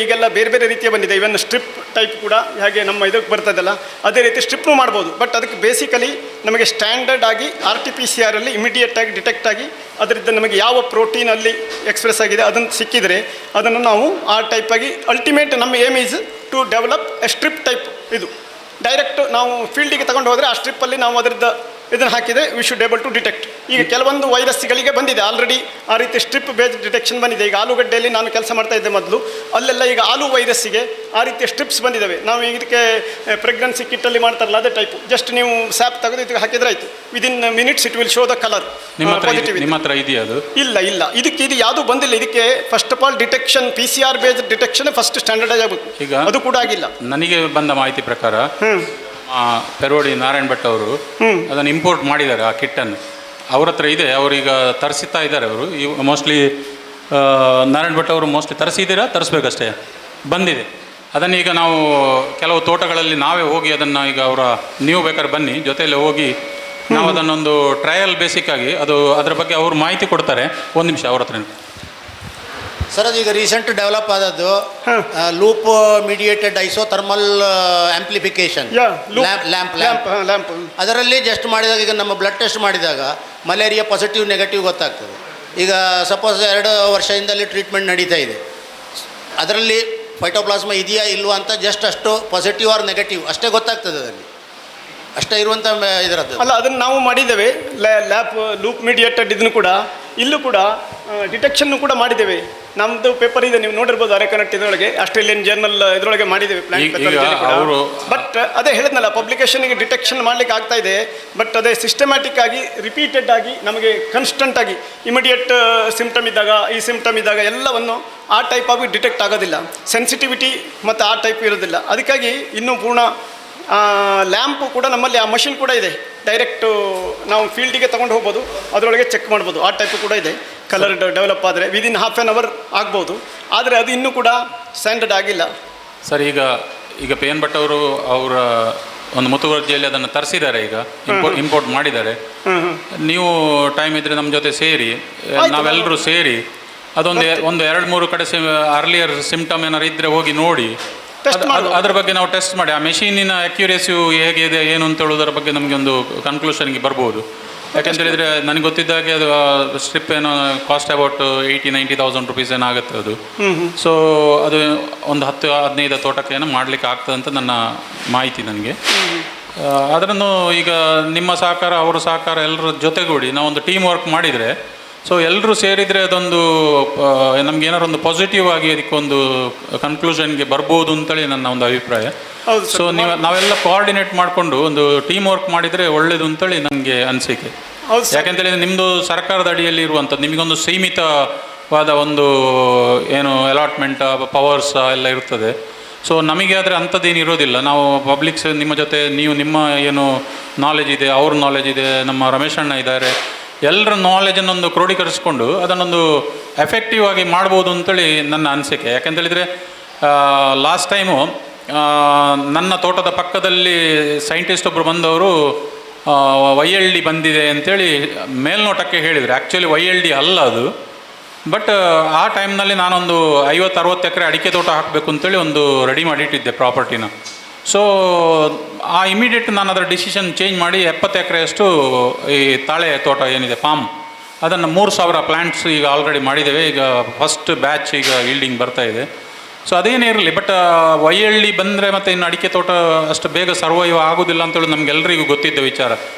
ಈಗೆಲ್ಲ ಬೇರೆ ಬೇರೆ ರೀತಿಯ ಬಂದಿದೆ. ಇವನ್ ಸ್ಟ್ರಿಪ್ ಟೈಪ್ ಕೂಡ ಹೇಗೆ ನಮ್ಮ ಇದಕ್ಕೆ ಬರ್ತದಲ್ಲ ಅದೇ ರೀತಿ ಸ್ಟ್ರಿಪ್ನು ಮಾಡ್ಬೋದು. ಬಟ್ ಅದಕ್ಕೆ ಬೇಸಿಕಲಿ ನಮಗೆ ಸ್ಟ್ಯಾಂಡರ್ಡ್ ಆಗಿ RT-PCR-ಅಲ್ಲಿ ಇಮಿಡಿಯೇಟಾಗಿ ಡಿಟೆಕ್ಟ್ ಆಗಿ ಅದರಿಂದ ನಮಗೆ ಯಾವ ಪ್ರೋಟೀನಲ್ಲಿ ಎಕ್ಸ್ಪ್ರೆಸ್ ಆಗಿದೆ ಅದನ್ನು ಸಿಕ್ಕಿದರೆ ಅದನ್ನು ನಾವು ಆ ಟೈಪಾಗಿ ಅಲ್ಟಿಮೇಟ್ ನಮ್ಮ aim is to develop a strip type. ಇದು ಡೈರೆಕ್ಟ್ ನಾವು ಫೀಲ್ಡಿಗೆ ತಗೊಂಡು ಹೋದರೆ ಆ ಸ್ಟ್ರಿಪ್ಪಲ್ಲಿ ನಾವು ಅದರದ್ದು ಇದನ್ನು ಹಾಕಿದರೆ we should able to detect. ಈಗ ಕೆಲವೊಂದು ವೈರಸ್ಗಳಿಗೆ ಬಂದಿದೆ ಆಲ್ರೆಡಿ ಆ ರೀತಿ ಸ್ಟ್ರಿಪ್ ಬೇಸ್ಡ್ ಡಿಟೆಕ್ಷನ್ ಬಂದಿದೆ. ಈಗ ಆಲೂಗಡ್ಡೆಯಲ್ಲಿ ನಾನು ಕೆಲಸ ಮಾಡ್ತಾ ಇದ್ದೆ ಮೊದಲು, ಅಲ್ಲೆಲ್ಲ ಈಗ ಆಲೂ ವೈರಸ್ಸಿಗೆ ಆ ರೀತಿಯ ಸ್ಟ್ರಿಪ್ಸ್ ಬಂದಿದ್ದಾವೆ. ನಾವು ಇದಕ್ಕೆ ಪ್ರೆಗ್ನೆನ್ಸಿ ಕಿಟ್ಟಲ್ಲಿ ಮಾಡ್ತಾರಲ್ಲ ಅದೇ ಟೈಪು. ಜಸ್ಟ್ ನೀವು ಸ್ಯಾಪ್ ತೆಗೆದು ಇದಕ್ಕೆ ಹಾಕಿದ್ರೆ ಆಯಿತು, within minutes it will show the colour. ನಿಮ್ಮ ಹತ್ರ ಇದೆಯಾ ಅದು? ಇಲ್ಲ ಇದಕ್ಕೆ ಇದು ಯಾವುದೂ ಬಂದಿಲ್ಲ. ಇದಕ್ಕೆ first of all detection PCR based detection first standardise ಆಗಬೇಕು. ಈಗ ಅದು ಕೂಡ ಆಗಿಲ್ಲ. ನನಗೆ ಬಂದ ಮಾಹಿತಿ ಪ್ರಕಾರ ಪೆರೋಡಿ ನಾರಾಯಣ್ ಭಟ್ ಅವರು ಅದನ್ನು ಇಂಪೋರ್ಟ್ ಮಾಡಿದ್ದಾರೆ ಆ ಕಿಟ್ಟನ್ನು. ಅವ್ರ ಹತ್ರ ಇದೆ, ಅವರೀಗ ತರಿಸ್ತಾ ಇದ್ದಾರೆ. ಅವರು ಮೋಸ್ಟ್ಲಿ ನಾರಾಯಣ್ ಭಟ್ ಅವರು ಮೋಸ್ಟ್ಲಿ ತರಿಸಿದ್ದೀರಾ, ತರಿಸ್ಬೇಕಷ್ಟೇ, ಬಂದಿದೆ. ಅದನ್ನೀಗ ನಾವು ಕೆಲವು ತೋಟಗಳಲ್ಲಿ ನಾವೇ ಹೋಗಿ ಅದನ್ನು ಈಗ ನೀವು ಬೇಕಾದ್ರೆ ಬನ್ನಿ ಜೊತೆಯಲ್ಲಿ ಹೋಗಿ ನಾವು ಅದನ್ನೊಂದು ಟ್ರಯಲ್ ಬೇಸಿಕ್ಕಾಗಿ ಅದರ ಬಗ್ಗೆ ಅವರು ಮಾಹಿತಿ ಕೊಡ್ತಾರೆ. ಒಂದು ನಿಮಿಷ ಅವ್ರ ಹತ್ರ. ಸರ್ ಅದೀಗ ರೀಸೆಂಟ್ ಡೆವಲಪ್ ಆದದ್ದು loop mediated isothermal amplification lamp. ಅದರಲ್ಲಿ ಜಸ್ಟ್ ಮಾಡಿದಾಗ ಈಗ ನಮ್ಮ ಬ್ಲಡ್ ಟೆಸ್ಟ್ ಮಾಡಿದಾಗ ಮಲೇರಿಯಾ ಪಾಸಿಟಿವ್ ನೆಗೆಟಿವ್ ಗೊತ್ತಾಗ್ತದೆ. ಈಗ ಸಪೋಸ್ 2 ವರ್ಷದಿಂದಲೇ ಟ್ರೀಟ್ಮೆಂಟ್ ನಡೀತಾ ಇದೆ. ಅದರಲ್ಲಿ ಫೈಟೋಪ್ಲಾಸ್ಮಾ ಇದೆಯಾ ಇಲ್ವಾ ಅಂತ ಜಸ್ಟ್ ಅಷ್ಟು ಪಾಸಿಟಿವ್ ಆರ್ ನೆಗೆಟಿವ್ ಅಷ್ಟೇ ಗೊತ್ತಾಗ್ತದೆ, ಅದರಲ್ಲಿ ಅಷ್ಟೇ ಇರುವಂಥ ಇದರದ್ದು. ಅಲ್ಲ, ಅದನ್ನು ನಾವು ಮಾಡಿದ್ದೇವೆ. ಲೂಪ್ ಮೀಡಿಯೇಟೆಡ್ ಇದನ್ನು ಕೂಡ ಇಲ್ಲೂ ಕೂಡ ಡಿಟೆಕ್ಷನ್ನು ಕೂಡ ಮಾಡಿದ್ದೇವೆ. ನಮ್ಮದು ಪೇಪರ್ ಇದೆ, ನೀವು ನೋಡಿರ್ಬೋದು, ಅರೆಕನೆಕ್ಟ್ ಇದರೊಳಗೆ ಆಸ್ಟ್ರೇಲಿಯನ್ ಜರ್ನಲ್ ಇದರೊಳಗೆ ಮಾಡಿದ್ದೇವೆ ಬಟ್ ಅದೇ ಹೇಳಿದ್ನಲ್ಲ, ಪಬ್ಲಿಕೇಶನ್ಗೆ ಡಿಟೆಕ್ಷನ್ ಮಾಡಲಿಕ್ಕೆ ಆಗ್ತಾ ಇದೆ. ಬಟ್ ಅದೇ ಸಿಸ್ಟಮ್ಯಾಟಿಕ್ ಆಗಿ ರಿಪೀಟೆಡ್ ಆಗಿ ನಮಗೆ ಕನ್ಸ್ಟಂಟ್ ಆಗಿ ಇಮಿಡಿಯೇಟ್ ಸಿಂಪ್ಟಮ್ ಇದ್ದಾಗ ಈ ಸಿಂಪ್ಟಮ್ ಇದ್ದಾಗ ಎಲ್ಲವನ್ನು ಆ ಟೈಪ್ ಆಗಿ ಡಿಟೆಕ್ಟ್ ಆಗೋದಿಲ್ಲ. ಸೆನ್ಸಿಟಿವಿಟಿ ಮತ್ತು ಆ ಟೈಪ್ ಇರೋದಿಲ್ಲ. ಅದಕ್ಕಾಗಿ ಇನ್ನೂ ಪೂರ್ಣ ಲ್ಯಾಂಪು ಕೂಡ ನಮ್ಮಲ್ಲಿ ಆ ಮಷಿನ್ ಕೂಡ ಇದೆ. ಡೈರೆಕ್ಟು ನಾವು ಫೀಲ್ಡಿಗೆ ತೊಗೊಂಡು ಹೋಗ್ಬೋದು, ಅದರೊಳಗೆ ಚೆಕ್ ಮಾಡ್ಬೋದು. ಆ ಟೈಪು ಕೂಡ ಇದೆ. ಕಲರ್ ಡೆವಲಪ್ ಆದರೆ ವಿದಿನ್ ½ an hour ಆಗ್ಬೋದು. ಆದರೆ ಅದು ಇನ್ನೂ ಕೂಡ ಸ್ಟ್ಯಾಂಡರ್ಡ್ ಆಗಿಲ್ಲ. ಸರ್, ಈಗ ಪಿ ಎನ್ ಭಟ್ ಅವರು ಅವರ ಒಂದು ಮುತುವರ್ಜಿಯಲ್ಲಿ ಅದನ್ನು ತರಿಸಿದ್ದಾರೆ, ಈಗ ಇಂಪೋರ್ಟ್ ಮಾಡಿದ್ದಾರೆ. ನೀವು ಟೈಮ್ ಇದ್ದರೆ ನಮ್ಮ ಜೊತೆ ಸೇರಿ, ನಾವೆಲ್ಲರೂ ಸೇರಿ ಒಂದು 2-3 ಕಡೆ ಅರ್ಲಿಯರ್ ಸಿಂಪ್ಟಮ್ ಏನಾರು ಇದ್ದರೆ ಹೋಗಿ ನೋಡಿ ಅದ್ರ ಬಗ್ಗೆ ನಾವು ಟೆಸ್ಟ್ ಮಾಡಿ ಆ ಮೆಷೀನಿನ ಅಕ್ಯುರೇಸಿಯು ಹೇಗಿದೆ ಏನು ಅಂತ ಹೇಳೋದ್ರ ಬಗ್ಗೆ ನಮಗೆ ಒಂದು ಕನ್ಕ್ಲೂಷನ್ಗೆ ಬರ್ಬೋದು. ಯಾಕೆಂತ ಹೇಳಿದರೆ ನನಗೆ ಗೊತ್ತಿದ್ದಾಗೆ ಅದು ಸ್ಟ್ರಿಪ್ ಏನೋ ಕಾಸ್ಟ್ ಅಬೌಟ್ 80,000-90,000 ರುಪೀಸ್ ಏನಾಗುತ್ತೆ ಅದು. ಸೊ ಅದು ಒಂದು 10-15 ತೋಟಕ್ಕೆ ಏನೋ ಮಾಡಲಿಕ್ಕೆ ಆಗ್ತದೆ ಅಂತ ನನ್ನ ಮಾಹಿತಿ ನನಗೆ. ಅದನ್ನು ಈಗ ನಿಮ್ಮ ಸಹಕಾರ ಅವರ ಸಹಕಾರ ಎಲ್ಲರ ಜೊತೆಗೂಡಿ ನಾವೊಂದು ಟೀಮ್ ವರ್ಕ್ ಮಾಡಿದರೆ, ಸೊ ಎಲ್ಲರೂ ಸೇರಿದರೆ ಅದೊಂದು ನಮ್ಗೆ ಏನಾರು ಒಂದು ಪಾಸಿಟಿವ್ ಆಗಿ ಅದಕ್ಕೊಂದು ಕನ್ಕ್ಲೂಷನ್ಗೆ ಬರ್ಬೋದು ಅಂತೇಳಿ ನನ್ನ ಒಂದು ಅಭಿಪ್ರಾಯ. ಸೊ ನಾವೆಲ್ಲ ಕೋಆರ್ಡಿನೇಟ್ ಮಾಡಿಕೊಂಡು ಒಂದು ಟೀಮ್ ವರ್ಕ್ ಮಾಡಿದರೆ ಒಳ್ಳೆಯದು ಅಂತೇಳಿ ನನಗೆ ಅನಿಸಿಕೆ. ಯಾಕೆಂತೇಳಿದರೆ ನಿಮ್ಮದು ಸರ್ಕಾರದ ಅಡಿಯಲ್ಲಿ ಇರುವಂಥದ್ದು, ನಿಮಗೊಂದು ಸೀಮಿತವಾದ ಒಂದು ಏನು ಅಲಾಟ್ಮೆಂಟ್ ಪವರ್ಸ್ ಎಲ್ಲ ಇರ್ತದೆ. ಸೊ ನಮಗೆ ಆದರೆ ಅಂಥದ್ದೇನು ಇರೋದಿಲ್ಲ. ನಾವು ಪಬ್ಲಿಕ್ಸ್ ನಿಮ್ಮ ಜೊತೆ, ನೀವು ನಿಮ್ಮ ಏನು ನಾಲೆಜ್ ಇದೆ, ಅವ್ರ ನಾಲೆಜ್ ಇದೆ, ನಮ್ಮ ರಮೇಶ್ ಅಣ್ಣ ಇದ್ದಾರೆ, ಎಲ್ಲರ ನಾಲೆಜನ್ನೊಂದು ಕ್ರೋಢೀಕರಿಸ್ಕೊಂಡು ಅದನ್ನೊಂದು ಎಫೆಕ್ಟಿವ್ ಆಗಿ ಮಾಡ್ಬೋದು ಅಂತೇಳಿ ನನ್ನ ಅನಿಸಿಕೆ. ಯಾಕೆಂತೇಳಿದರೆ ಲಾಸ್ಟ್ ಟೈಮು ನನ್ನ ತೋಟದ ಪಕ್ಕದಲ್ಲಿ ಸೈಂಟಿಸ್ಟ್ ಒಬ್ಬರು ಬಂದವರು YLD ಬಂದಿದೆ ಅಂಥೇಳಿ ಮೇಲ್ನೋಟಕ್ಕೆ ಹೇಳಿದರು. ಆ್ಯಕ್ಚುಲಿ YLD ಅಲ್ಲ ಅದು. ಬಟ್ ಆ ಟೈಮ್ನಲ್ಲಿ ನಾನೊಂದು 50-60 ಎಕರೆ ಅಡಿಕೆ ತೋಟ ಹಾಕಬೇಕು ಅಂತೇಳಿ ಒಂದು ರೆಡಿ ಮಾಡಿಟ್ಟಿದ್ದೆ ಪ್ರಾಪರ್ಟಿನ. ಸೊ ಆ ಇಮಿಡಿಯೇಟ್ ನಾನು ಅದರ ಡಿಸಿಷನ್ ಚೇಂಜ್ ಮಾಡಿ 70 ಎಕರೆಯಷ್ಟು ಈ ತಾಳೆ ತೋಟ ಏನಿದೆ ಪಾಮ್, ಅದನ್ನು 3,000 ಪ್ಲ್ಯಾಂಟ್ಸ್ ಈಗ ಆಲ್ರೆಡಿ ಮಾಡಿದ್ದೇವೆ. ಈಗ ಫಸ್ಟ್ ಬ್ಯಾಚ್ ಈಗ ಈಲ್ಡಿಂಗ್ ಬರ್ತಾ ಇದೆ. ಸೊ ಅದೇನೇ ಇರಲಿ, ಬಟ್ YLD ಬಂದರೆ ಮತ್ತು ಇನ್ನು ಅಡಿಕೆ ತೋಟ ಅಷ್ಟು ಬೇಗ ಸರ್ವೈವ್ ಆಗೋದಿಲ್ಲ ಅಂತೇಳಿ ನಮಗೆಲ್ಲರಿಗೂ ಗೊತ್ತಿದ್ದ ವಿಚಾರ.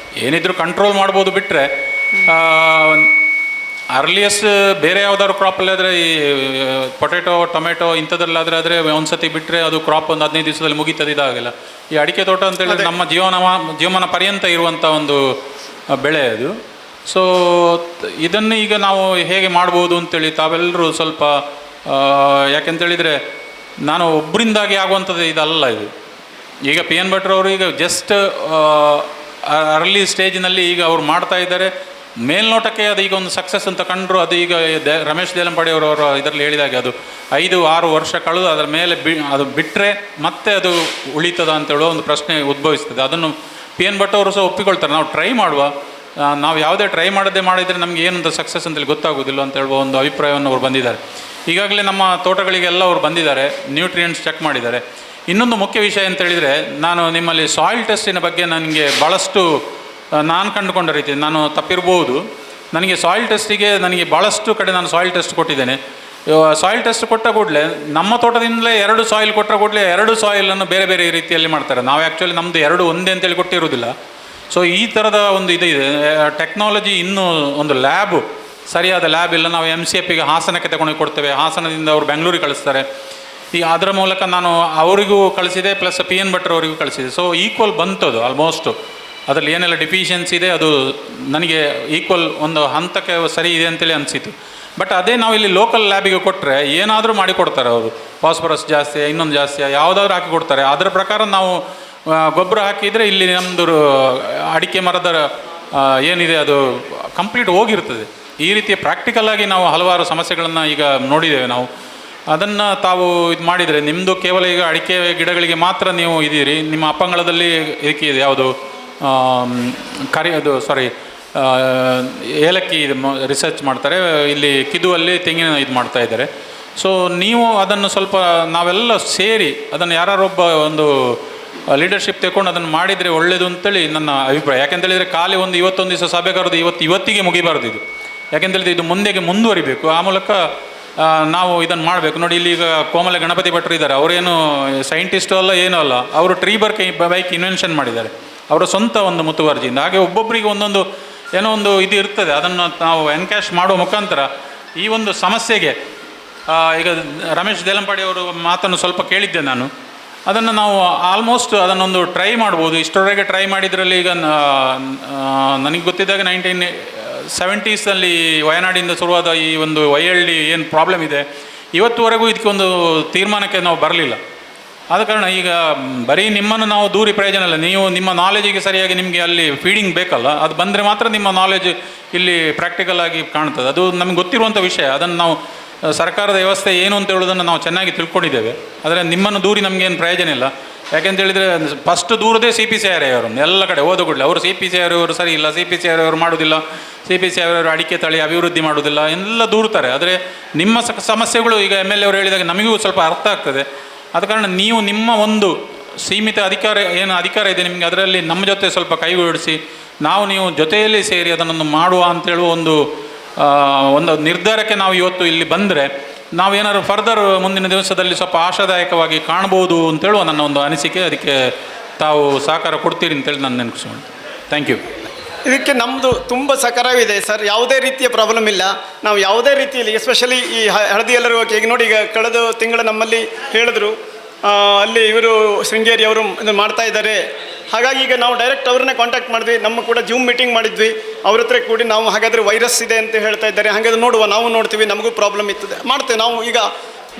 ಏನಿದ್ರು ಕಂಟ್ರೋಲ್ ಮಾಡ್ಬೋದು, ಬಿಟ್ಟರೆ ಅರ್ಲಿಯಸ್ಟ್ ಬೇರೆ ಯಾವ್ದಾದ್ರು ಕ್ರಾಪಲ್ಲಾದರೆ ಈ ಪೊಟೆಟೊ, ಟೊಮೆಟೊ ಇಂಥದ್ರಲ್ಲಾದರೆ ಒಂದು ಸತಿ ಬಿಟ್ಟರೆ ಅದು ಕ್ರಾಪ್ ಒಂದು 15 ದಿವಸದಲ್ಲಿ ಮುಗೀತದೆ, ಇದಾಗಿಲ್ಲ. ಈ ಅಡಿಕೆ ತೋಟ ಅಂತೇಳಿದ್ರೆ ನಮ್ಮ ಜೀವನ ಪರ್ಯಂತ ಇರುವಂಥ ಒಂದು ಬೆಳೆ ಅದು. ಸೊ ಇದನ್ನು ಈಗ ನಾವು ಹೇಗೆ ಮಾಡ್ಬೋದು ಅಂತೇಳಿ ತಾವೆಲ್ಲರೂ ಸ್ವಲ್ಪ, ಯಾಕೆಂತೇಳಿದರೆ ನಾನು ಒಬ್ಬರಿಂದಾಗಿ ಆಗುವಂಥದ್ದು ಇದಲ್ಲ ಇದು. ಈಗ ಪಿ ಎನ್ ಭಟ್ರವರು ಈಗ ಜಸ್ಟ್ ಅರ್ಲಿ ಸ್ಟೇಜಿನಲ್ಲಿ ಈಗ ಅವ್ರು ಮಾಡ್ತಾ ಇದ್ದಾರೆ. ಮೇಲ್ನೋಟಕ್ಕೆ ಅದು ಈಗ ಒಂದು ಸಕ್ಸಸ್ ಅಂತ ಕಂಡರು. ಅದು ಈಗ ರಮೇಶ್ ದೇಲಂಪಾಡಿ ಅವರವರು ಇದರಲ್ಲಿ ಹೇಳಿದಾಗೆ ಅದು 5-6 ವರ್ಷ ಕಳೆದು ಅದರ ಮೇಲೆ ಅದು ಬಿಟ್ಟರೆ ಮತ್ತೆ ಅದು ಉಳಿತದ ಅಂತ ಹೇಳೋ ಒಂದು ಪ್ರಶ್ನೆ ಉದ್ಭವಿಸ್ತದೆ. ಅದನ್ನು ಪಿ ಎನ್ ಭಟ್ ಅವರು ಸಹ ಒಪ್ಪಿಕೊಳ್ತಾರೆ. ನಾವು ಟ್ರೈ ಮಾಡುವ, ನಾವು ಯಾವುದೇ ಟ್ರೈ ಮಾಡಿದರೆ ನಮಗೆ ಏನಂತ ಸಕ್ಸಸ್ ಅಂತೇಳಿ ಗೊತ್ತಾಗೋದಿಲ್ಲ ಅಂತ ಹೇಳುವ ಒಂದು ಅಭಿಪ್ರಾಯವನ್ನು ಅವರು ಬಂದಿದ್ದಾರೆ. ಈಗಾಗಲೇ ನಮ್ಮ ತೋಟಗಳಿಗೆಲ್ಲ ಅವರು ಬಂದಿದ್ದಾರೆ, ನ್ಯೂಟ್ರಿಯೆಂಟ್ಸ್ ಚೆಕ್ ಮಾಡಿದ್ದಾರೆ. ಇನ್ನೊಂದು ಮುಖ್ಯ ವಿಷಯ ಅಂತ ಹೇಳಿದರೆ, ನಾನು ನಿಮ್ಮಲ್ಲಿ ಸಾಯಿಲ್ ಟೆಸ್ಟಿನ ಬಗ್ಗೆ ನನಗೆ ಭಾಳಷ್ಟು ನಾನು ಕಂಡುಕೊಂಡ ರೀತಿ, ನಾನು ತಪ್ಪಿರ್ಬೋದು, ನನಗೆ ಸಾಯಿಲ್ ಟೆಸ್ಟಿಗೆ ಭಾಳಷ್ಟು ಕಡೆ ನಾನು ಸಾಯಿಲ್ ಟೆಸ್ಟ್ ಕೊಟ್ಟಿದ್ದೇನೆ. ಸಾಯಿಲ್ ಟೆಸ್ಟ್ ಕೊಟ್ಟ ಕೂಡಲೇ ನಮ್ಮ ತೋಟದಿಂದಲೇ 2 ಸಾಯಿಲ್ ಕೊಟ್ಟ ಕೂಡಲೇ 2 ಸಾಯಿಲನ್ನು ಬೇರೆ ಬೇರೆ ರೀತಿಯಲ್ಲಿ ಮಾಡ್ತಾರೆ. ನಾವು ಆ್ಯಕ್ಚುಲಿ ನಮ್ಮದು 2 ಒಂದೇ ಅಂತೇಳಿ ಕೊಟ್ಟಿರೋದಿಲ್ಲ. ಸೊ ಈ ಥರದ ಒಂದು ಇದೆ ಟೆಕ್ನಾಲಜಿ. ಇನ್ನೂ ಒಂದು ಲ್ಯಾಬು, ಸರಿಯಾದ ಲ್ಯಾಬ್ ಇಲ್ಲ. ನಾವು MCFಗೆ ಹಾಸನಕ್ಕೆ ತಗೊಂಡು ಕೊಡ್ತೇವೆ, ಹಾಸನದಿಂದ ಅವರು ಬೆಂಗಳೂರಿಗೆ ಕಳಿಸ್ತಾರೆ. ಈ ಅದರ ಮೂಲಕ ನಾನು ಅವರಿಗೂ ಕಳಿಸಿದೆ, ಪ್ಲಸ್ ಪಿ ಎನ್ ಭಟ್ರವರಿಗೂ ಕಳಿಸಿದೆ. ಸೊ ಈಕ್ವಲ್ ಬಂತದು ಆಲ್ಮೋಸ್ಟು. ಅದರಲ್ಲಿ ಏನೆಲ್ಲ ಡಿಫಿಷಿಯನ್ಸಿ ಇದೆ ಅದು ನನಗೆ ಈಕ್ವಲ್ ಒಂದು ಹಂತಕ್ಕೆ ಸರಿ ಇದೆ ಅಂತೇಳಿ ಅನಿಸಿತು. ಬಟ್ ಅದೇ ನಾವು ಇಲ್ಲಿ ಲೋಕಲ್ ಲ್ಯಾಬಿಗೆ ಕೊಟ್ಟರೆ ಏನಾದರೂ ಮಾಡಿಕೊಡ್ತಾರೆ ಅವರು. ಫಾಸ್ಫರಸ್ ಜಾಸ್ತಿ, ಇನ್ನೊಂದು ಜಾಸ್ತಿ, ಯಾವುದಾದ್ರೂ ಹಾಕಿ ಕೊಡ್ತಾರೆ. ಅದರ ಪ್ರಕಾರ ನಾವು ಗೊಬ್ಬರ ಹಾಕಿದರೆ ಇಲ್ಲಿ ನಮ್ಮದು ಅಡಿಕೆ ಮರದ ಏನಿದೆ ಅದು ಕಂಪ್ಲೀಟ್ ಹೋಗಿರ್ತದೆ. ಈ ರೀತಿಯ ಪ್ರಾಕ್ಟಿಕಲ್ ಆಗಿ ನಾವು ಹಲವಾರು ಸಮಸ್ಯೆಗಳನ್ನು ಈಗ ನೋಡಿದ್ದೇವೆ ನಾವು. ಅದನ್ನು ತಾವು ಇದು ಮಾಡಿದರೆ ನಿಮ್ಮದು ಕೇವಲ ಈಗ ಅಡಿಕೆ ಗಿಡಗಳಿಗೆ ಮಾತ್ರ ನೀವು ಇದ್ದೀರಿ, ನಿಮ್ಮ ಅಪ್ಪಂಗಳದಲ್ಲಿ ಇದಕ್ಕೆ ಇದೆ ಯಾವುದು ಏಲಕ್ಕಿ ಇದು ರಿಸರ್ಚ್ ಮಾಡ್ತಾರೆ, ಇಲ್ಲಿ ಕಿದುವಲ್ಲಿ ತೆಂಗಿನ ಇದು ಮಾಡ್ತಾ ಇದ್ದಾರೆ. ಸೊ ನೀವು ಅದನ್ನು ಸ್ವಲ್ಪ ನಾವೆಲ್ಲ ಸೇರಿ ಅದನ್ನು ಯಾರೊಬ್ಬ ಒಂದು ಲೀಡರ್ಶಿಪ್ ತಗೊಂಡು ಅದನ್ನು ಮಾಡಿದರೆ ಒಳ್ಳೆಯದು ಅಂತೇಳಿ ನನ್ನ ಅಭಿಪ್ರಾಯ. ಯಾಕೆಂತೇಳಿದರೆ ಖಾಲಿ ಇವತ್ತೊಂದು ದಿವಸ ಸಭೆ ಕರೆದು ಇವತ್ತಿಗೆ ಮುಗಿಬಾರ್ದು ಇದು. ಯಾಕೆಂತೇಳಿದ್ರೆ ಇದು ಮುಂದುವರಿಬೇಕು. ಆ ಮೂಲಕ ನಾವು ಇದನ್ನು ಮಾಡಬೇಕು. ನೋಡಿ ಇಲ್ಲಿ ಈಗ ಕೋಮಲೆ ಗಣಪತಿ ಭಟ್ರು ಇದ್ದಾರೆ, ಅವರೇನು ಸೈಂಟಿಸ್ಟು ಅಲ್ಲ ಏನೂ ಅಲ್ಲ, ಅವರು ಟ್ರೀ ಬೈಕ್ ಇನ್ವೆನ್ಷನ್ ಮಾಡಿದ್ದಾರೆ ಅವರ ಸ್ವಂತ ಒಂದು ಮುತುವರ್ಜಿಯಿಂದ. ಹಾಗೆ ಒಬ್ಬೊಬ್ಬರಿಗೆ ಒಂದೊಂದು ಏನೋ ಒಂದು ಇದು ಇರ್ತದೆ, ಅದನ್ನು ನಾವು ಎನ್ಕ್ಯಾಶ್ ಮಾಡುವ ಮುಖಾಂತರ ಈ ಒಂದು ಸಮಸ್ಯೆಗೆ ಈಗ ರಮೇಶ್ ದೇಲಂಪಾಡಿ ಅವರು ಮಾತನ್ನು ಸ್ವಲ್ಪ ಕೇಳಿದ್ದೆ ನಾನು. ಅದನ್ನು ನಾವು ಆಲ್ಮೋಸ್ಟ್ ಅದನ್ನೊಂದು ಟ್ರೈ ಮಾಡ್ಬೋದು. ಇಷ್ಟರವರೆಗೆ ಟ್ರೈ ಮಾಡಿದ್ರಲ್ಲಿ ಈಗ ನನಗೆ ಗೊತ್ತಿದ್ದಾಗ 1970s ವಯನಾಡಿಂದ ಶುರುವಾದ ಈ ಒಂದು YLD ಏನು ಪ್ರಾಬ್ಲಮ್ ಇದೆ, ಇವತ್ತುವರೆಗೂ ಇದಕ್ಕೆ ಒಂದು ತೀರ್ಮಾನಕ್ಕೆ ನಾವು ಬರಲಿಲ್ಲ. ಆದ ಕಾರಣ ಈಗ ಬರೀ ನಿಮ್ಮನ್ನು ನಾವು ದೂರಿ ಪ್ರಯೋಜನ ಇಲ್ಲ. ನೀವು ನಿಮ್ಮ ನಾಲೆಜಿಗೆ ಸರಿಯಾಗಿ ನಿಮಗೆ ಅಲ್ಲಿ ಫೀಡಿಂಗ್ ಬೇಕಲ್ಲ, ಅದು ಬಂದರೆ ಮಾತ್ರ ನಿಮ್ಮ ನಾಲೆಜ್ ಇಲ್ಲಿ ಪ್ರಾಕ್ಟಿಕಲ್ ಆಗಿ ಕಾಣ್ತದೆ. ಅದು ನಮಗೆ ಗೊತ್ತಿರುವಂಥ ವಿಷಯ. ಅದನ್ನು ನಾವು ಸರ್ಕಾರದ ವ್ಯವಸ್ಥೆ ಏನು ಅಂತ ಹೇಳೋದನ್ನು ನಾವು ಚೆನ್ನಾಗಿ ತಿಳ್ಕೊಂಡಿದ್ದೇವೆ. ಆದರೆ ನಿಮ್ಮನ್ನು ದೂರಿ ನಮಗೇನು ಪ್ರಯೋಜನ ಇಲ್ಲ. ಯಾಕೆಂತೇಳಿದರೆ ಫಸ್ಟ್ ದೂರದೇ CPCRI ಅವರನ್ನು ಎಲ್ಲ ಕಡೆ ಹೋದ ಕೂಡಲೇ ಅವರು CPCRI ಅವರು ಸರಿ ಇಲ್ಲ, CPCRI ಅವರು ಮಾಡೋದಿಲ್ಲ, CPCRI ಅವರು ಅಡಿಕೆ ತಳಿ ಅಭಿವೃದ್ಧಿ ಮಾಡೋದಿಲ್ಲ ಎಲ್ಲ ದೂರುತ್ತಾರೆ. ಆದರೆ ನಿಮ್ಮ ಸಮಸ್ಯೆಗಳು ಈಗ MLA ಅವರು ಹೇಳಿದಾಗ ನಮಗೂ ಸ್ವಲ್ಪ ಅರ್ಥ ಆಗ್ತದೆ. ಆದ ಕಾರಣ ನೀವು ನಿಮ್ಮ ಒಂದು ಸೀಮಿತ ಅಧಿಕಾರ ಇದೆ ನಿಮಗೆ, ಅದರಲ್ಲಿ ನಮ್ಮ ಜೊತೆ ಸ್ವಲ್ಪ ಕೈಗೂಡಿಸಿ ನೀವು ಜೊತೆಯಲ್ಲಿ ಸೇರಿ ಅದನ್ನೊಂದು ಮಾಡುವ ಅಂತೇಳುವ ಒಂದು ನಿರ್ಧಾರಕ್ಕೆ ನಾವು ಇವತ್ತು ಇಲ್ಲಿ ಬಂದರೆ ನಾವೇನಾದ್ರು ಫರ್ದರ್ ಮುಂದಿನ ದಿವಸದಲ್ಲಿ ಸ್ವಲ್ಪ ಆಶಾದಾಯಕವಾಗಿ ಕಾಣ್ಬೋದು ಅಂತೇಳುವ ನನ್ನ ಒಂದು ಅನಿಸಿಕೆ. ಅದಕ್ಕೆ ತಾವು ಸಹಕಾರ ಕೊಡ್ತೀರಿ ಅಂತೇಳಿ ನಾನು ನೆನಪಿಸ್ಕೊಂಡು ಥ್ಯಾಂಕ್ ಯು. ಇದಕ್ಕೆ ನಮ್ಮದು ತುಂಬ ಸಹಕಾರವಿದೆ ಸರ್, ಯಾವುದೇ ರೀತಿಯ ಪ್ರಾಬ್ಲಮ್ ಇಲ್ಲ. ನಾವು ಯಾವುದೇ ರೀತಿಯಲ್ಲಿ ಎಸ್ಪೆಷಲಿ ಈ ಹಳದಿ ಎಲ್ಲರೂ ಈಗ ನೋಡಿ, ಈಗ ಕಳೆದ ತಿಂಗಳು ನಮ್ಮಲ್ಲಿ ಹೇಳಿದ್ರು ಅಲ್ಲಿ ಇವರು ಶೃಂಗೇರಿ ಅವರು ಇದು ಮಾಡ್ತಾ ಇದ್ದಾರೆ. ಹಾಗಾಗಿ ಈಗ ನಾವು ಡೈರೆಕ್ಟ್ ಅವ್ರನ್ನೇ ಕಾಂಟ್ಯಾಕ್ಟ್ ಮಾಡಿದ್ವಿ, ನಮ್ಮ ಕೂಡ ಜೂಮ್ ಮೀಟಿಂಗ್ ಮಾಡಿದ್ವಿ ಅವ್ರ ಹತ್ರ ಕೂಡಿ. ನಾವು ಹಾಗಾದರೆ ವೈರಸ್ ಇದೆ ಅಂತ ಹೇಳ್ತಾ ಇದ್ದಾರೆ, ಹಾಗಾದ್ರೆ ನೋಡುವ, ನಾವು ನೋಡ್ತೀವಿ, ನಮಗೂ ಪ್ರಾಬ್ಲಮ್ ಇರ್ತದೆ, ಮಾಡ್ತೇವೆ ನಾವು. ಈಗ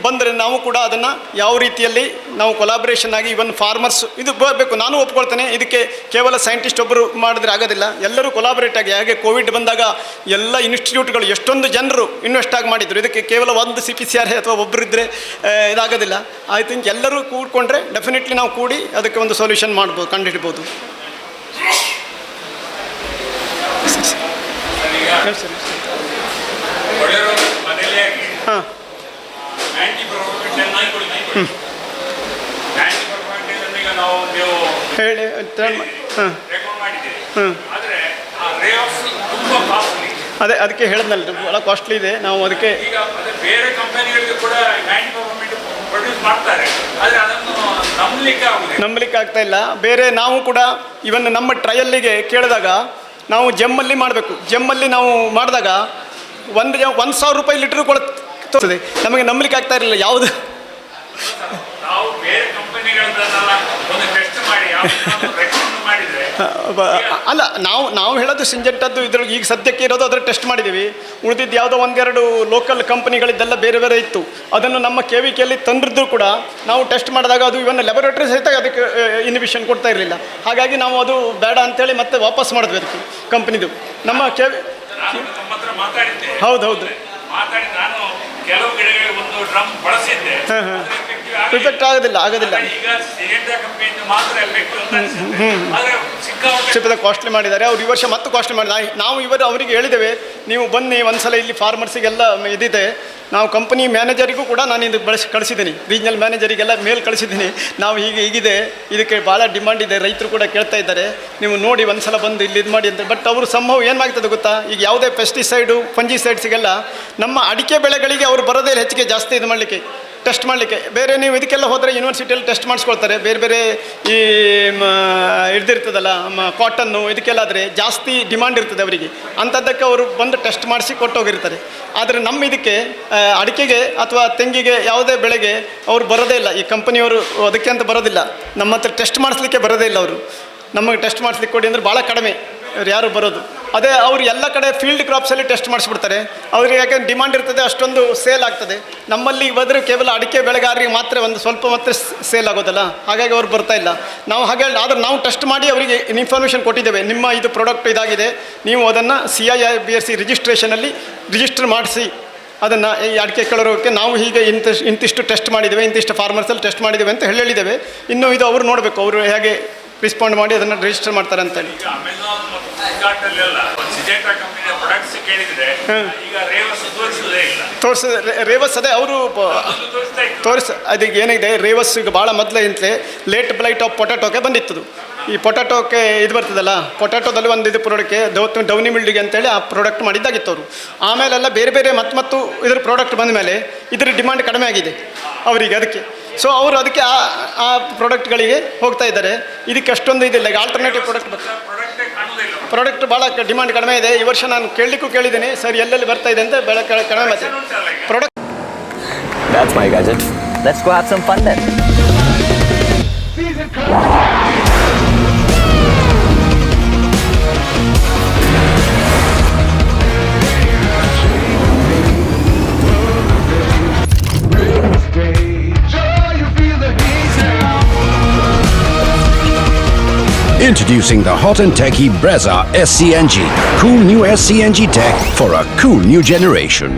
ಬಂದರೆ ನಾವು ಕೂಡ ಅದನ್ನು ಯಾವ ರೀತಿಯಲ್ಲಿ ನಾವು ಕೊಲಾಬ್ರೇಷನ್ ಆಗಿ ಇವನ್ ಫಾರ್ಮರ್ಸ್ ಇದು ಬರಬೇಕು. ನಾನು ಒಪ್ಕೊಳ್ತೇನೆ, ಇದಕ್ಕೆ ಕೇವಲ ಸೈಂಟಿಸ್ಟ್ ಒಬ್ಬರು ಮಾಡಿದ್ರೆ ಆಗೋದಿಲ್ಲ, ಎಲ್ಲರೂ ಕೊಲಾಬ್ರೇಟ್ ಆಗಿ. ಹಾಗೆ ಕೋವಿಡ್ ಬಂದಾಗ ಎಲ್ಲ ಇನ್ಸ್ಟಿಟ್ಯೂಟ್ಗಳು ಎಷ್ಟೊಂದು ಜನರು ಇನ್ವೆಸ್ಟ್ ಆಗಿ ಮಾಡಿದರು. ಇದಕ್ಕೆ ಕೇವಲ ಒಂದು CPCRI ಅಥವಾ ಒಬ್ಬರು ಇದ್ದರೆ ಇದಾಗೋದಿಲ್ಲ. ಐ ಥಿಂಕ್ ಎಲ್ಲರೂ ಕೂಡ್ಕೊಂಡ್ರೆ ಡೆಫಿನೆಟ್ಲಿ ನಾವು ಕೂಡಿ ಅದಕ್ಕೆ ಒಂದು ಸೊಲ್ಯೂಷನ್ ಮಾಡ್ಬೋದು, ಕಂಡುಹಿಡ್ಬೋದು. ಹಾಂ ಹೇಳಿ ಅದೇ ಅದಕ್ಕೆ ಹೇಳಿದ್ನಲ್ಲ, ಭಾಳ ಕಾಸ್ಟ್ಲಿ ಇದೆ. ನಾವು ಅದಕ್ಕೆ ನಂಬಲಿಕ್ಕೆ ಆಗ್ತಾ ಇಲ್ಲ. ಬೇರೆ ನಾವು ಕೂಡ ಇವನ್ ನಮ್ಮ ಟ್ರಯಲ್ಲಿಗೆ ಕೇಳಿದಾಗ ನಾವು ಜಮ್ಮಲ್ಲಿ ಮಾಡಬೇಕು. ಜಮ್ಮಲ್ಲಿ ನಾವು ಮಾಡಿದಾಗ 1,000 ರೂಪಾಯಿ ಲೀಟ್ರ್ ಕೊಡ್ತದೆ. ನಮಗೆ ನಂಬಲಿಕ್ಕೆ ಆಗ್ತಾ ಇರಲಿಲ್ಲ ಯಾವುದು. ಅಲ್ಲ, ನಾವು ಹೇಳೋದು ಸಿಂಜೆಂಟದ್ದು ಇದ್ರೊಳಗೆ ಈಗ ಸದ್ಯಕ್ಕೆ ಇರೋದು ಅದರ ಟೆಸ್ಟ್ ಮಾಡಿದ್ದೀವಿ. ಉಳಿದಿದ್ದು ಯಾವುದೋ ಒಂದೆರಡು ಲೋಕಲ್ ಕಂಪನಿಗಳಿದ್ದೆಲ್ಲ ಬೇರೆ ಬೇರೆ ಇತ್ತು. ಅದನ್ನು ನಮ್ಮ KVKಯಲ್ಲಿ ತಂದಿದ್ರು ಕೂಡ ನಾವು ಟೆಸ್ಟ್ ಮಾಡಿದಾಗ ಅದು ಇವನ್ನ ಲ್ಯಾಬೊರೇಟರಿ ಸಹಿತ ಅದಕ್ಕೆ ಇನ್ಹಿಬಿಷನ್ ಕೊಡ್ತಾ ಇರಲಿಲ್ಲ. ಹಾಗಾಗಿ ನಾವು ಅದು ಬೇಡ ಅಂತೇಳಿ ಮತ್ತೆ ವಾಪಸ್ ಮಾಡಿದ್ವಿ ಅದಕ್ಕೆ ಕಂಪ್ನಿದು. ನಮ್ಮ ಹೌದೌದು ಕೆಲವು ಗಿಡಗಳಿಗೆ ಒಂದು ಡ್ರಮ್ ಬಳಸಿದ್ದೆ, ಎಫೆಕ್ಟ್ ಆಗೋದಿಲ್ಲ. ಸಿಕ್ಕಾಪಟ್ಟೆ ಕಾಸ್ಟ್ಲಿ ಮಾಡಿದ್ದಾರೆ ಅವರು. ಈ ವರ್ಷ ಮತ್ತೆ ಕಾಸ್ಟ್ಲಿ ಮಾಡಿದ್ದಾರೆ. ನಾವು ಅವರಿಗೆ ಹೇಳಿದ್ದೇವೆ, ನೀವು ಬನ್ನಿ ಒಂದ್ಸಲ ಇಲ್ಲಿ ಫಾರ್ಮರ್ಸಿಗೆಲ್ಲ ಇದಿದೆ. ನಾವು ಕಂಪನಿ ಮ್ಯಾನೇಜರಿಗೂ ಕೂಡ ನಾನು ಇದು ಕಳಿಸಿದ್ದೀನಿ, ರೀಜ್ನಲ್ ಮ್ಯಾನೇಜರಿಗೆಲ್ಲ ಮೇಲ್ ಕಳಿಸಿದ್ದೀನಿ. ನಾವು ಹೀಗಿದೆ, ಇದಕ್ಕೆ ಭಾಳ ಡಿಮಾಂಡ್ ಇದೆ, ರೈತರು ಕೂಡ ಕೇಳ್ತಾ ಇದ್ದಾರೆ, ನೀವು ನೋಡಿ ಒಂದ್ಸಲ ಬಂದು ಇಲ್ಲಿ ಇದು ಮಾಡಿ ಅಂತ. ಬಟ್ ಅವರು ಸಂಭವ ಏನಾಗ್ತದೆ ಗೊತ್ತಾ, ಈಗ ಯಾವುದೇ ಪೆಸ್ಟಿಸೈಡು ಫಂಜಿಸೈಡ್ಸಿಗೆಲ್ಲ ನಮ್ಮ ಅಡಿಕೆ ಬೆಳೆಗಳಿಗೆ ಅವರು ಬರೋದೇ ಹೆಚ್ಚಿಗೆ ಜಾಸ್ತಿ ಇದು ಮಾಡಲಿಕ್ಕೆ, ಟೆಸ್ಟ್ ಮಾಡಲಿಕ್ಕೆ. ಬೇರೆ ನೀವು ಇದಕ್ಕೆಲ್ಲ ಹೋದರೆ ಯೂನಿವರ್ಸಿಟಿಯಲ್ಲಿ ಟೆಸ್ಟ್ ಮಾಡಿಸ್ಕೊಳ್ತಾರೆ. ಬೇರೆ ಈ ಹಿಡ್ದಿರ್ತದಲ್ಲ ಕಾಟನ್ನು, ಇದಕ್ಕೆಲ್ಲ ಆದರೆ ಜಾಸ್ತಿ ಡಿಮಾಂಡ್ ಇರ್ತದೆ ಅವರಿಗೆ. ಅಂಥದ್ದಕ್ಕೆ ಅವರು ಬಂದು ಟೆಸ್ಟ್ ಮಾಡಿಸಿ ಕೊಟ್ಟೋಗಿರ್ತಾರೆ. ಆದರೆ ನಮ್ಮ ಇದಕ್ಕೆ ಅಡಿಕೆಗೆ ಅಥವಾ ತೆಂಗಿಗೆ ಯಾವುದೇ ಬೆಳೆಗೆ ಅವರು ಬರೋದೇ ಇಲ್ಲ. ಈ ಕಂಪನಿಯವರು ಅದಕ್ಕೆ ಅಂತ ಬರೋದಿಲ್ಲ, ನಮ್ಮ ಹತ್ರ ಟೆಸ್ಟ್ ಮಾಡಿಸ್ಲಿಕ್ಕೆ ಬರೋದೇ ಇಲ್ಲ ಅವರು. ನಮಗೆ ಟೆಸ್ಟ್ ಮಾಡಿಸ್ಲಿಕ್ಕೆ ಕೊಡಿ ಅಂದರೆ ಭಾಳ ಕಡಿಮೆ ಅವ್ರು ಯಾರು ಬರೋದು. ಅದೇ ಅವರು ಎಲ್ಲ ಕಡೆ ಫೀಲ್ಡ್ ಕ್ರಾಪ್ಸಲ್ಲಿ ಟೆಸ್ಟ್ ಮಾಡಿಸ್ಬಿಡ್ತಾರೆ. ಅವ್ರಿಗೆ ಯಾಕೆ ಡಿಮಾಂಡ್ ಇರ್ತದೆ ಅಷ್ಟೊಂದು ಸೇಲ್ ಆಗ್ತದೆ. ನಮ್ಮಲ್ಲಿ ಹೋದರೆ ಕೇವಲ ಅಡಿಕೆ ಬೆಳೆಗಾರರಿಗೆ ಮಾತ್ರ ಒಂದು ಸ್ವಲ್ಪ ಮಾತ್ರ ಸೇಲ್ ಆಗೋದಲ್ಲ, ಹಾಗಾಗಿ ಅವ್ರು ಬರ್ತಾ ಇಲ್ಲ. ನಾವು ಹಾಗೆ ಆದರೆ ನಾವು ಟೆಸ್ಟ್ ಮಾಡಿ ಅವರಿಗೆ ಇನ್ಫಾರ್ಮೇಷನ್ ಕೊಟ್ಟಿದ್ದೇವೆ, ನಿಮ್ಮ ಇದು ಪ್ರಾಡಕ್ಟ್ ಇದಾಗಿದೆ, ನೀವು ಅದನ್ನು CIBRC ರಿಜಿಸ್ಟ್ರೇಷನಲ್ಲಿ ರಿಜಿಸ್ಟರ್ ಮಾಡಿಸಿ ಅದನ್ನು ಈ ಅಡಿಕೆ ಕಳರೋಗಕ್ಕೆ ನಾವು ಹೀಗೆ ಇಂತಿಷ್ಟು ಟೆಸ್ಟ್ ಮಾಡಿದ್ದೇವೆ, ಇಂತಿಷ್ಟು ಫಾರ್ಮರ್ಸಲ್ಲಿ ಟೆಸ್ಟ್ ಮಾಡಿದ್ದೇವೆ ಅಂತ ಹೇಳಿದ್ದೇವೆ. ಇನ್ನು ಇದು ಅವರು ನೋಡಬೇಕು, ಅವರು ಹೇಗೆ ರಿಸ್ಪಾಂಡ್ ಮಾಡಿ ಅದನ್ನು ರಿಜಿಸ್ಟರ್ ಮಾಡ್ತಾರೆ ಅಂತೇಳಿ. ರೇವಸ್ ಅದೇ ಅವರು ಅದಕ್ಕೆ ಏನಿದೆ, ರೇವಸ್ ಈಗ ಭಾಳ ಮೊದಲೇ ಲೇಟ್ ಬ್ಲೈಟ್ ಆಫ್ ಪೊಟ್ಯಾಟೋಗೆ ಬಂದಿತ್ತು. ಈ ಪೊಟ್ಯಾಟೋಕ್ಕೆ ಇದು ಬರ್ತದಲ್ಲ, ಪೊಟ್ಯಾಟೋದಲ್ಲಿ ಒಂದು ಇದು ಪ್ರಾಡಕ್ಟ್ಗೆ ಡೌನಿ ಮಿಲ್ಡಿಗೆ ಅಂತೇಳಿ ಆ ಪ್ರಾಡಕ್ಟ್ ಮಾಡಿದ್ದಾಗಿತ್ತು ಅವರು. ಆಮೇಲೆಲ್ಲ ಬೇರೆ ಬೇರೆ ಮತ್ತು ಇದ್ರ ಪ್ರಾಡಕ್ಟ್ ಬಂದ ಮೇಲೆ ಇದ್ರ ಡಿಮಾಂಡ್ ಕಡಿಮೆ ಆಗಿದೆ ಅವರಿಗೆ. ಅದಕ್ಕೆ ಸೊ ಅವರು ಅದಕ್ಕೆ ಆ ಪ್ರಾಡಕ್ಟ್ಗಳಿಗೆ ಹೋಗ್ತಾ ಇದ್ದಾರೆ. ಇದಕ್ಕೆ ಅಷ್ಟೊಂದು ಇದಿಲ್ಲ. ಈಗ ಆಲ್ಟರ್ನೇಟಿವ್ ಪ್ರಾಡಕ್ಟ್ ಭಾಳ ಡಿಮಾಂಡ್ ಕಡಿಮೆ ಇದೆ. ಈ ವರ್ಷ ನಾನು ಕೇಳಿದ್ದೀನಿ ಸರ್ ಎಲ್ಲೆಲ್ಲಿ ಬರ್ತಾ ಇದೆ ಅಂತ, ಬೆಳೆ ಕಡಿಮೆ ಮತ್ತೆ product. That's my gadget. Let's go have some fun then. Introducing the hot and techy Brezza SCNG. Cool new SCNG tech for a cool new generation.